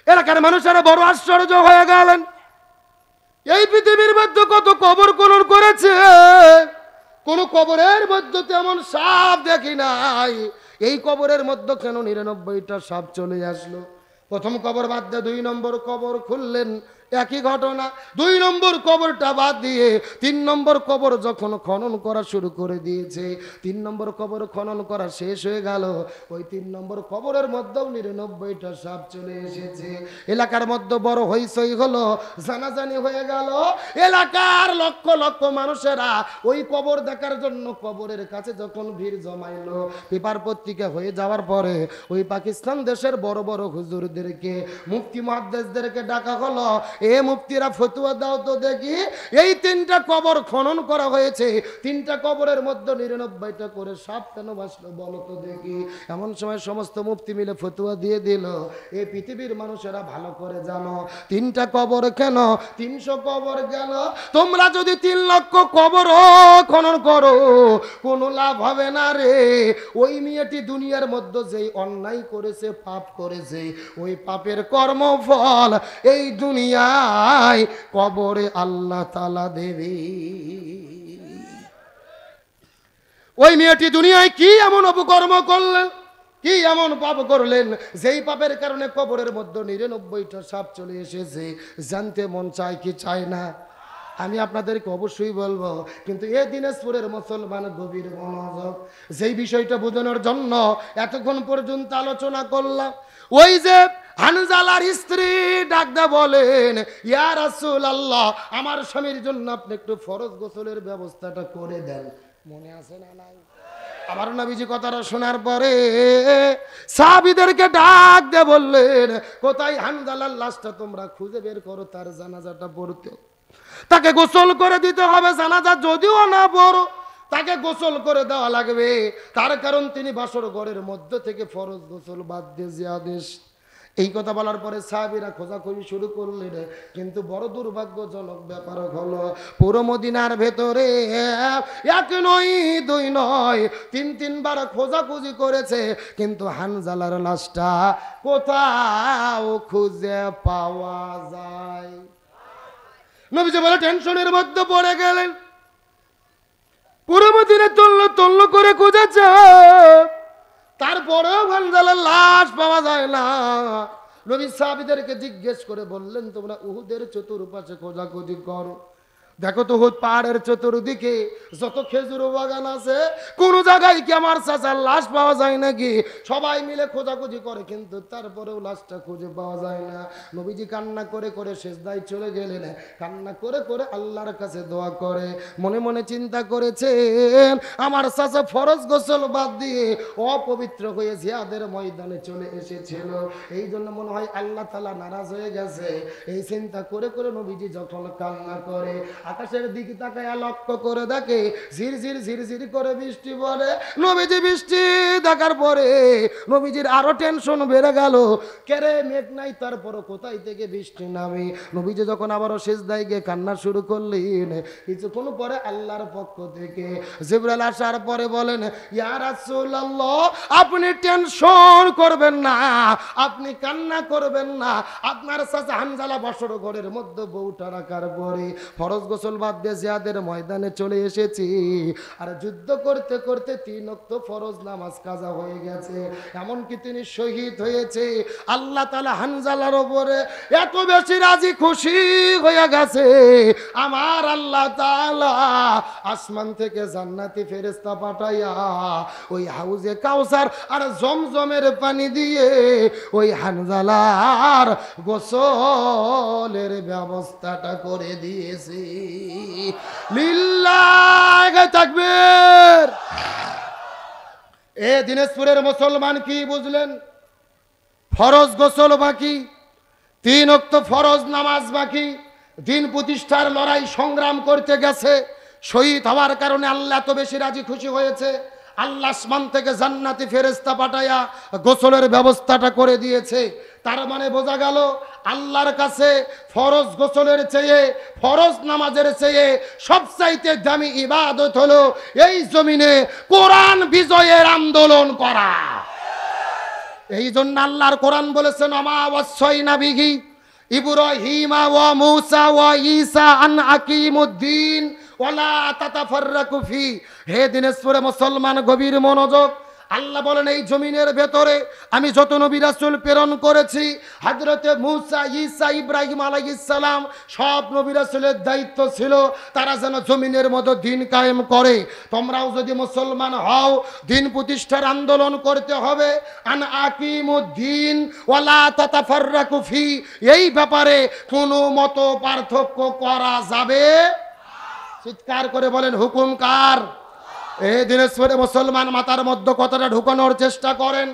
এলাকার মানুষেরা বড় আশ্চর্য হয়ে গেলেন। এই পৃথিবীর মধ্যে কত কবর খনন করেছে, কোন কবরের মধ্যে তেমন সাপ দেখি নাই। এই কবরের মধ্যে কেন 99টা সাপ চলে আসলো? প্রথম কবর বাদ দিয়ে 2 নম্বর কবর খুললেন, একই ঘটনা। 2 নম্বর কবরটা বাদ দিয়ে 3 নম্বর কবর যখন খনন করা শুরু করে দিয়েছে, 3 নম্বর কবর খনন করা শেষ হয়ে গেল, ওই 3 নম্বর কবরের মধ্যেও 99টা সাপ চলে এসেছে। এলাকার মধ্যে বড় হইচই হলো, জানাজানি হয়ে গেল। এলাকার লক্ষ লক্ষ মানুষেরা ওই কবর দেখার জন্য কবরের কাছে যখন ভিড় জমাইলো, পেপার পত্রিকা হয়ে যাওয়ার পরে ওই পাকিস্তান দেশের বড় বড় হুজুরদেরকে, মুফতি মুহাদ্দিসদেরকে ডাকা হলো। এ মুফতিরা ফতোয়া দাও তো দেখি, এই 3টা কবর খনন করা হয়েছে, 3টা কবরের মধ্যে 99টা করে সাপ কেন বাসলো বলো তো দেখি। এমন সময় সমস্ত মুফতি মিলে ফতোয়া দিয়ে দিল, এই পৃথিবীর মানুষেরা ভালো করে জানো 3টা কবর কেন, 300 কবর কেন? তোমরা যদি 3 লক্ষ কবর খনন করো কোনো লাভ হবে না রে। ওই মেয়েটি দুনিয়ার মধ্যে যেই অন্যায় করেছে, পাপ করেছে, ওই পাপের কর্মফল এই দুনিয়ায় কবরে আল্লাহ তাআলা দেবে। ওই মেয়েটি দুনিয়ায় কি এমন অপকর্ম করলেন, কি এমন পাপ করলেন, যেই পাপের কারণে কবরের মধ্যে 99টা সাপ চলে এসেছে? জানতে মন চায় কি চায় না? আমি আপনাদেরকে অবশ্যই বলবো, কিন্তু এ দিনাজপুরের মুসলমান গভীর মনোযোগ, যেই বিষয়টা বোঝানোর জন্য এতক্ষণ পর্যন্ত আলোচনা করলাম। ওই যে হানজালার স্ত্রী ডাকদা বলেন, ইয়া রাসূলুল্লাহ, আমার স্বামীর জন্য আপনি একটু ফরজ গোসলের ব্যবস্থাটা করে দেন। মনে আছে না নাই? আমার নবীজি কথাটা শোনার পরে সাহাবীদেরকে ডাক দিয়ে বললেন, কোথায় হানজালার লাশটা? তোমরা খুঁজে বের করো, তার জানাজাটা পড়তে, তাকে গোসল করে দিতে হবে। জানাজা যদিও না বড়, তাকে গোসল করে দেওয়া লাগবে। তার কারণ তিনি বাসর ঘরের মধ্য থেকে ফরজ গোসল বাদ দিয়ে যে আদেশ। এই কথা বলার পরে সাহাবীরা খোঁজাখুঁজি শুরু করলেন, কিন্তু বড় দুর্ভাগ্যজনক ব্যাপার হলো পুরো মদিনার ভেতরে 1 নয় 2 নয় 3 বার খোঁজাখুঁজি করেছে, কিন্তু হানজালার লাশটা কোথাও খুঁজে পাওয়া যায়। নবীজি বলে টেনশনের মধ্যে পড়ে গেলেন। পুরো মদিনা তল্ল করে খুঁজেছে, তারপরেও হানজালার লাশ পাওয়া যায় না। নবী সাহাবীদেরকে জিজ্ঞেস করে বললেন, তোমরা উহুদের চতুর্পাশে খোঁজাখুঁজি করো, দেখো তো উহুদ পাহাড়ের চতুর্দিকে যত খেজুর বাগান আছে, কোন জায়গায় কি আমার চাচার লাশ পাওয়া যায় নাকি? সবাই মিলে খোঁজাখুঁজি করে, কিন্তু তারপরেও লাশটা খুঁজে পাওয়া যায় না। নবীজি কান্না করে করে সিজদায় চলে গেলেন, কান্না করে করে আল্লাহর কাছে দোয়া করে মনে মনে চিন্তা করেছেন, আমার চাচা ফরজ গোসল বাদ দিয়ে অপবিত্র হয়ে জিহাদের ময়দানে চলে এসেছিল, এই জন্য মনে হয় আল্লাহ তাআলা নারাজ হয়ে গেছে। এই চিন্তা করে করে নবীজি যখন কান্না করে, আকাশের দিকে তাকায় লক্ষ্য করে দেখে ঝিরঝির ঝিরঝির করে বৃষ্টি পড়ে। নবীজি বৃষ্টি দেখার পরে নবীজির আরো টেনশন বেড়ে গেল, কেরে মেঘ নাই, তারপরও কোথায় থেকে বৃষ্টি নামে। নবীজি যখন আবারও সিজদায় গিয়ে কান্না শুরু করলেন, কিছুক্ষণ পরে আল্লাহর পক্ষ থেকে জিবরাইল আসার পরে বলেন, ইয়া রাসূলুল্লাহ, আপনি টেনশন করবেন না, আপনি কান্না করবেন না। আপনার চাচা হানজালা বাসর ঘরের মধ্যে বউটা রাখার পরে ফরজ গোসল বাদ দিয়ে জিহাদের ময়দানে চলে এসেছি, আর যুদ্ধ করতে করতে 3 ওয়াক্ত ফরজ নামাজ কাজা হয়ে গেছে, এমনকি তিনি শহীদ হয়েছে। আল্লাহ তাআলা হানজালার উপরে এত বেশি রাজি খুশি হয়ে গেছে, আমার আল্লাহ তাআলা আসমান থেকে জান্নাতি ফেরেশতা পাঠাইয়া ওই হাউজে কাউসার আর জমজমের পানি দিয়ে ওই হানজালার গোসলের ব্যবস্থাটা করে দিয়েছে। লিল্লাহি তাকবীর। এ দিনাজপুরের মুসলমান কি বুঝলেন? ফরজ গোসল বাকি, 3 ওয়াক্ত ফরজ নামাজ বাকি, দিন প্রতিষ্ঠার লড়াই সংগ্রাম করতে গেছে, শহীদ হওয়ার কারণে আল্লাহ এত বেশি রাজি খুশি হয়েছে, আল্লাহ আসমান থেকে জান্নাতি ফেরেশতা পাঠায়া গোসলের ব্যবস্থাটা করে দিয়েছে। তার মানে বোঝা গেল আল্লাহর কাছে ফরজ গোসলের চেয়ে, ফরজ নামাজের চেয়ে সবচাইতে দামি ইবাদত হলো এই জমিনে কোরআন বিজয়ের আন্দোলন করা। এই জন্য আল্লাহর কোরআন বলেছেন, আমা ওয়াসাইনা বিহি ইব্রাহিমা ওয়া মূসা ওয়া ঈসা আন আকিমুদ্দিন ওয়ালা তাতাফাররাকু ফি। হে দিনাজপুরে মুসলমান গভীর মনোযোগ। আল্লাহ বলেন এই জমিনের ভেতরে আমি যত নবী রাসূল প্রেরণ করেছি, হযরতে মূসা, ঈসা, ইব্রাহিম আলাইহিস সালাম সব নবী রাসূলের দায়িত্ব ছিল তারা যেন জমিনের মধ্যে দিন কায়েম করে। তোমরাও যদি মুসলমান হও, দিন প্রতিষ্ঠার আন্দোলন করতে হবে। আন আকিমুদ্দিন ওয়ালা তাতাফাররাকু ফি, এই ব্যাপারে কোনো মত পার্থক্য করা যাবে। চিৎকার করে বলেন হুকুম কার? এই দিনাজপুরে মুসলমান মাথার মধ্যে কথাটা ঢুকানোর চেষ্টা করেন।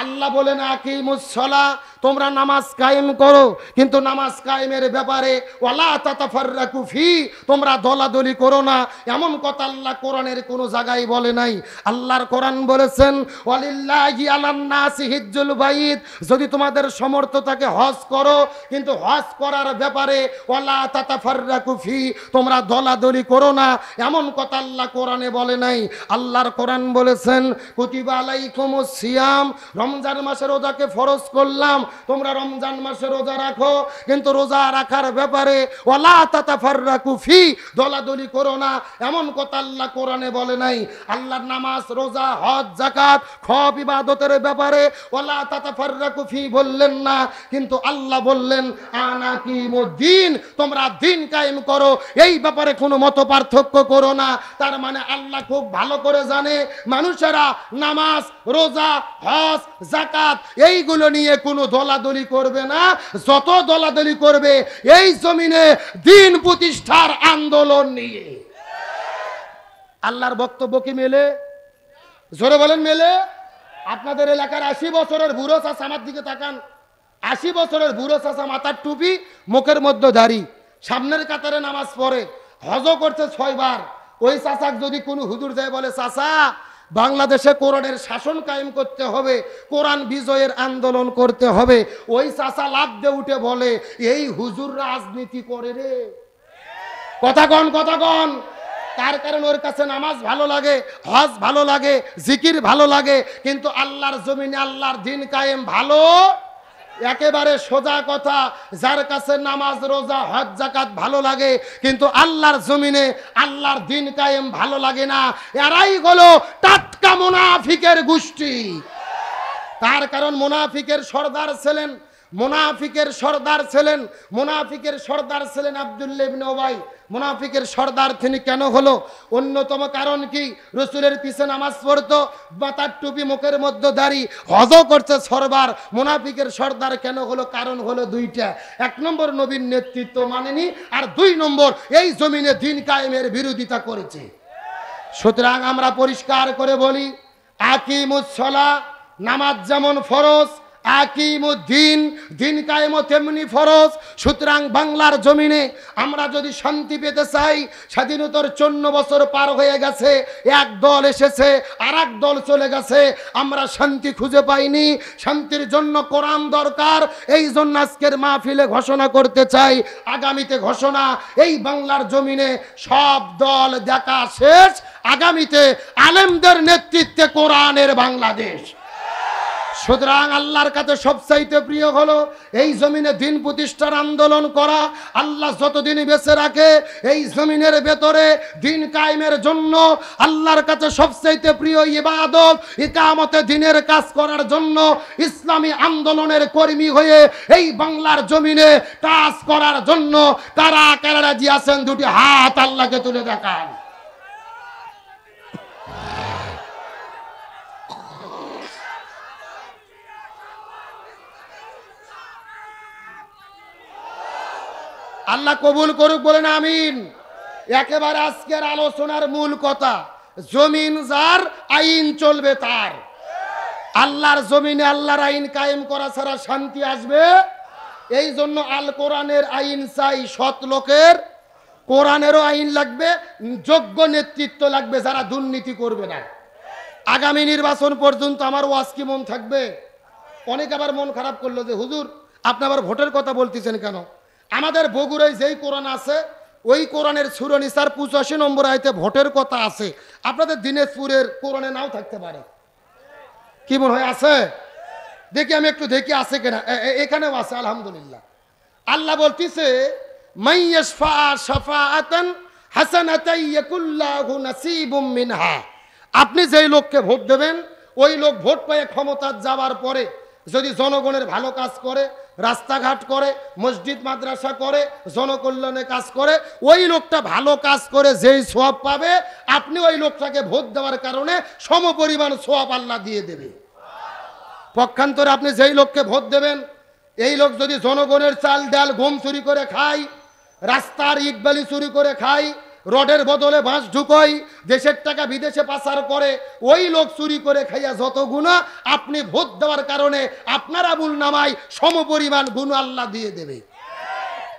আল্লাহ বলেন আকিমুস সালাহ, তোমরা নামাজ কায়েম করো, কিন্তু নামাজ কায়েমের ব্যাপারে ওয়ালা তাতাফাররাকু ফি, তোমরা দলাদলি করো না, এমন কথা আল্লাহ কোরআনের কোনো জায়গায় বলে নাই। আল্লাহর কোরআন বলেছেন ওয়ালিল্লাহি আলান নাসি হিজ্জুল বাইত, যদি তোমাদের সামর্থ্য থাকে হজ করো, কিন্তু হজ করার ব্যাপারে ওয়ালা তাতাফাররাকু ফি, তোমরা দলাদলি করো না, এমন কথা আল্লাহ কোরআনে বলে নাই। আল্লাহর কোরআন বলেছেন কুতিবা আলাইকুমুস সিয়াম, রমজান মাসে রোজাকে ফরজ করলাম, তোমরা রমজান মাসে রোজা রাখো, কিন্তু রোজা রাখার ব্যাপারে ওয়ালা তাতাফাররাকু ফি, দলাদলি করো না, এমন কথা আল্লাহ কোরআনে বলে নাই। আল্লাহর নামাজ, রোজা, হজ, যাকাত সব ইবাদতের ব্যাপারে ওয়ালা তাতাফাররাকু ফি বললেন না, কিন্তু আল্লাহ বললেন আনাকিমুদ্দিন, তোমরা দিন কায়েম করো, এই ব্যাপারে কোনো মত পার্থক্য করো না। তার মানে আল্লাহ খুব ভালো করে জানে মানুষেরা নামাজ, রোজা, হজ, যাকাত এইগুলো নিয়ে কোনো দলাদলি করবে না। যত দলাদলি করবে এই জমিনে দিন প্রতিষ্ঠার আন্দোলন নিয়ে। আল্লাহর বক্তব্য কি মেলে? জোরে বলেন মেলে? আপনাদের এলাকার 80 বছরের বুড়ো চাচা, আমার দিকে তাকান, 80 বছরের বুড়ো চাচা, মাথার টুপি, মুখের মধ্যে দাড়ি, সামনের কাতারে নামাজ পড়ে, হজ করছে 6 বার। ওই চাচাক যদি কোনো হুজুর যায় বলে চাচা বাংলাদেশে কোরআনের শাসন কায়েম করতে হবে, কোরআন বিজয়ের আন্দোলন করতে হবে, ওই চাচা লাফ দিয়ে উঠে বলে এই হুজুর রাজনীতি করে রে। কথা কন, কথা কন। তার কারণ ওর কাছে নামাজ ভালো লাগে, হজ ভালো লাগে, জিকির ভালো লাগে, কিন্তু আল্লাহর জমিনে আল্লাহর দিন কায়েম ভালো। একেবারে সোজা কথা, যার কাছে নামাজ, রোজা, হজ, যাকাত ভালো লাগে, কিন্তু আল্লাহর জমিনে আল্লাহর দিন কায়েম ভালো লাগে না, এরাই হলো টাটকা মুনাফিকের গোষ্ঠী। তার কারণ মুনাফিকের সর্দার ছিলেন, মুনাফিকের সর্দার ছিলেন, মুনাফিকের সর্দার ছিলেন আব্দুল্লাহ ইবনে উবাই। মুনাফিকের সর্দার তিনি কেন হলো? অন্যতম কারণ কি? রসুলের পিছে নামাজ পড়তো, মাথার টুপি, মুখের মধ্যে দাড়ি, হজ করছে 6 বার। মুনাফিকের সর্দার কেন হলো? কারণ হলো 2টা। 1 নম্বর নবীর নেতৃত্ব মানেনি, আর 2 নম্বর এই জমিনে দিন কায়েমের বিরোধিতা করেছে। সুতরাং আমরা পরিষ্কার করে বলি আকিমুস সালাহ, নামাজ যেমন ফরজ, আকিমুদ্দিন, দিন কায়েমও তেমনি ফরজ। সুতরাং বাংলার জমিনে আমরা যদি শান্তি পেতে চাই, স্বাধীনতার 54 বছর পার হয়ে গেছে, এক দল এসেছে আর এক দল চলে গেছে, আমরা শান্তি খুঁজে পাইনি। শান্তির জন্য কোরআন দরকার। এই জন্য আজকের মাহফিলে ঘোষণা করতে চাই, আগামীতে ঘোষণা, এই বাংলার জমিনে সব দল দেখা শেষ, আগামীতে আলেমদের নেতৃত্বে কোরআনের বাংলাদেশ। সুতরাং আল্লাহর কাছে সবচাইতে প্রিয় হলো এই জমিনে দিন প্রতিষ্ঠার আন্দোলন করা। আল্লাহ যতদিন বেঁচে রাখে এই জমিনের ভেতরে দিন কায়েমের জন্য আল্লাহর কাছে সবচাইতে প্রিয় ইবাদত ইকামতে দিনের কাজ করার জন্য ইসলামী আন্দোলনের কর্মী হয়ে এই বাংলার জমিনে কাজ করার জন্য কারা কারা রাজি আছেন? দুটি হাত আল্লাহকে তুলে দেখান। আল্লাহ কবুল করুক, বলেন আমিন। একেবারে আজকের আলোচনার মূল কথা, জমিন যার আইন চলবে তার। আল্লাহর জমিনে আল্লাহর আইন কায়েম করা ছাড়া শান্তি আসবে? এই জন্য আল কোরআনের আইন চাই সৎ লোকের, কোরআনেরও আইন লাগবে, যোগ্য নেতৃত্ব লাগবে যারা দুর্নীতি করবে না। আগামী নির্বাচন পর্যন্ত আমার ওয়াজ কি মন থাকবে? অনেক আবার মন খারাপ করলো যে হুজুর আপনি আবার ভোটের কথা বলতেছেন কেন? আমাদের বগুড়ায় যেই কোরআন আছে ওই কোরআনের সূরা নিসার 85 নম্বর আয়াতে ভোটের কথা আছে। আপনাদের দিনাজপুরের কোরআনে নাও থাকতে পারে, কি মনে হয় আছে? দেখি আমি একটু দেখি আছে কিনা। এখানেও আছে আলহামদুলিল্লাহ। আল্লাহ বলতিছে মাইয়াশফা শাফাআতান হাসানাতান ইয়াকুল্লাহু নাসিবুম মিনহা। আপনি যেই লোককে ভোট দেবেন ওই লোক ভোট পেয়ে ক্ষমতা যাওয়ার পরে যদি জনগণের ভালো কাজ করে, রাস্তাঘাট করে, মসজিদ মাদ্রাসা করে, জনকল্যাণে কাজ করে, ওই লোকটা ভালো কাজ করে যেই সওয়াব পাবে আপনি ওই লোকটাকে ভোট দেওয়ার কারণে সমপরিমাণ সওয়াব আল্লাহ দিয়ে দেবে। পক্ষান্তরে আপনি যেই লোককে ভোট দেবেন এই লোক যদি জনগণের চাল ডাল গম চুরি করে খায়, রাস্তার ইটবালি চুরি করে খায়, রডের বদলে বাঁশ ঢুকোয়, দেশের টাকা বিদেশে পাচার করে, ওই লোক চুরি করে খাইয়া যত গুনাহ আপনি ভোট দেওয়ার কারণে আপনার আমুল নামায় সমপরিমাণ গুনাহ আল্লাহ দিয়ে দেবে।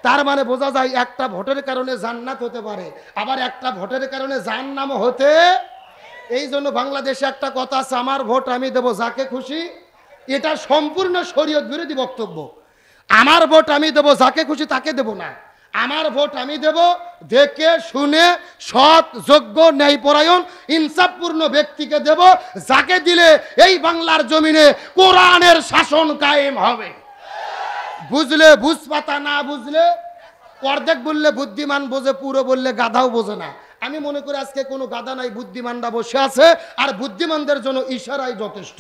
তার মানে বোঝা যায় একটা ভোটের কারণে জান্নাত হতে পারে, আবার একটা ভোটের কারণে জাহান্নাম হতে। এই জন্য বাংলাদেশে একটা কথা আছে, আমার ভোট আমি দেব যাকে খুশি। এটা সম্পূর্ণ শরীয়ত বিরোধী বক্তব্য। আমার ভোট আমি দেব যাকে খুশি তাকে দেব না। আমার ভোট আমি দেব দেখে শুনে সৎ, যোগ্য, ন্যায়পরায়ণ, ইনসাফপূর্ণ ব্যক্তিকে দেব, যাকে দিলে এই বাংলার জমিনে কোরআনের শাসন কায়েম হবে। বুঝলে বুঝ পাতা, না বুঝলে অর্ধেক বললে বুদ্ধিমান বোঝে, পুরো বললে গাধাও বোঝে না। আমি মনে করি আজকে কোনো গাধা নাই, বুদ্ধিমানরা বসে আছে, আর বুদ্ধিমানদের জন্য ইশারাই যথেষ্ট।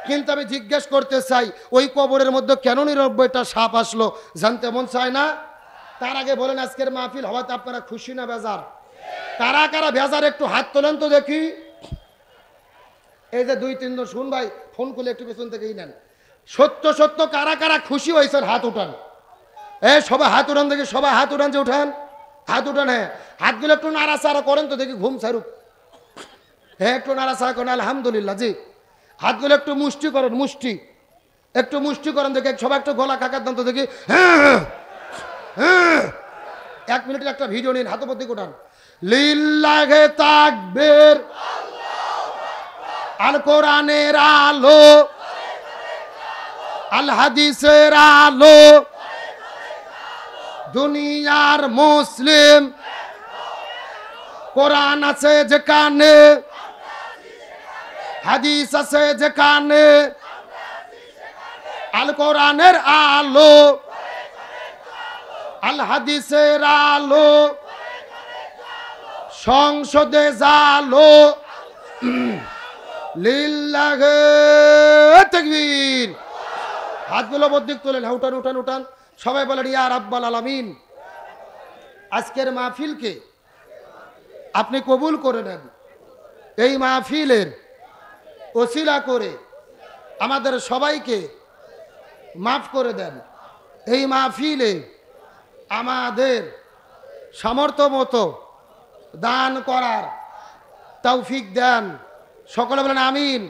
কিন্তু আমি জিজ্ঞেস করতে চাই ওই কবরের মধ্যে কেন 99টা সাপ আসলো? জানতে মন চায় না? তার আগে বলেন আজকের মাহফিল হওয়াতে আপনারা খুশি না বেজার? কারা কারা বেজার একটু হাত তোলেন তো দেখি। এই যে 2-3 জন শুন ভাই, ফোন করলে একটু পেছন থেকেই নেন। সত্য সত্য কারা কারা খুশি হয়েছেন হাত উঠান। সবাই হাত উঠান দেখি, সবাই হাত উঠান, যে উঠান, হাত উঠান। হ্যাঁ, হাতগুলো একটু নাড়াচাড়া করেন তো দেখি, ঘুম ছাড়ুক। হ্যাঁ, একটু নাড়াচাড়া করেন, আলহামদুলিল্লাহ। জি, হাতগুলো একটু মুষ্টি করেন, মুষ্টি একটু মুষ্টি করেন দেখি, সবাই একটু গলা কাকার দাম তো দেখি। হ্যাঁ, 1 মিনিটের একটা ভিডিও নিন, হাত উপর দিকে উঠান। লিল্লাহে তাকবীর, আল কোরআনের আলো, আল হাদিসের আলো, দুনিয়ার মুসলিম, কোরআন আছে যেখানে, হাদিস আছে যেখানে, আল কোরআনের আলো, আল হাদিসের আলো, সংসদে জালো, লিল্লাহে তাকবীর। হাতগুলো বদিক তোলেন, উঠান উঠান উঠান, সবাই বলেন ইয়া রাব্বাল আলামিন। আজকের মাহফিলকে আপনি কবুল করে নেন। এই মাহফিলের ওসিলা করে আমাদের সবাইকে মাফ করে দেন। এই মাহফিলে আমাদের সামর্থ্য মতো দান করার তৌফিক দেন। সকলে বলেন আমিন।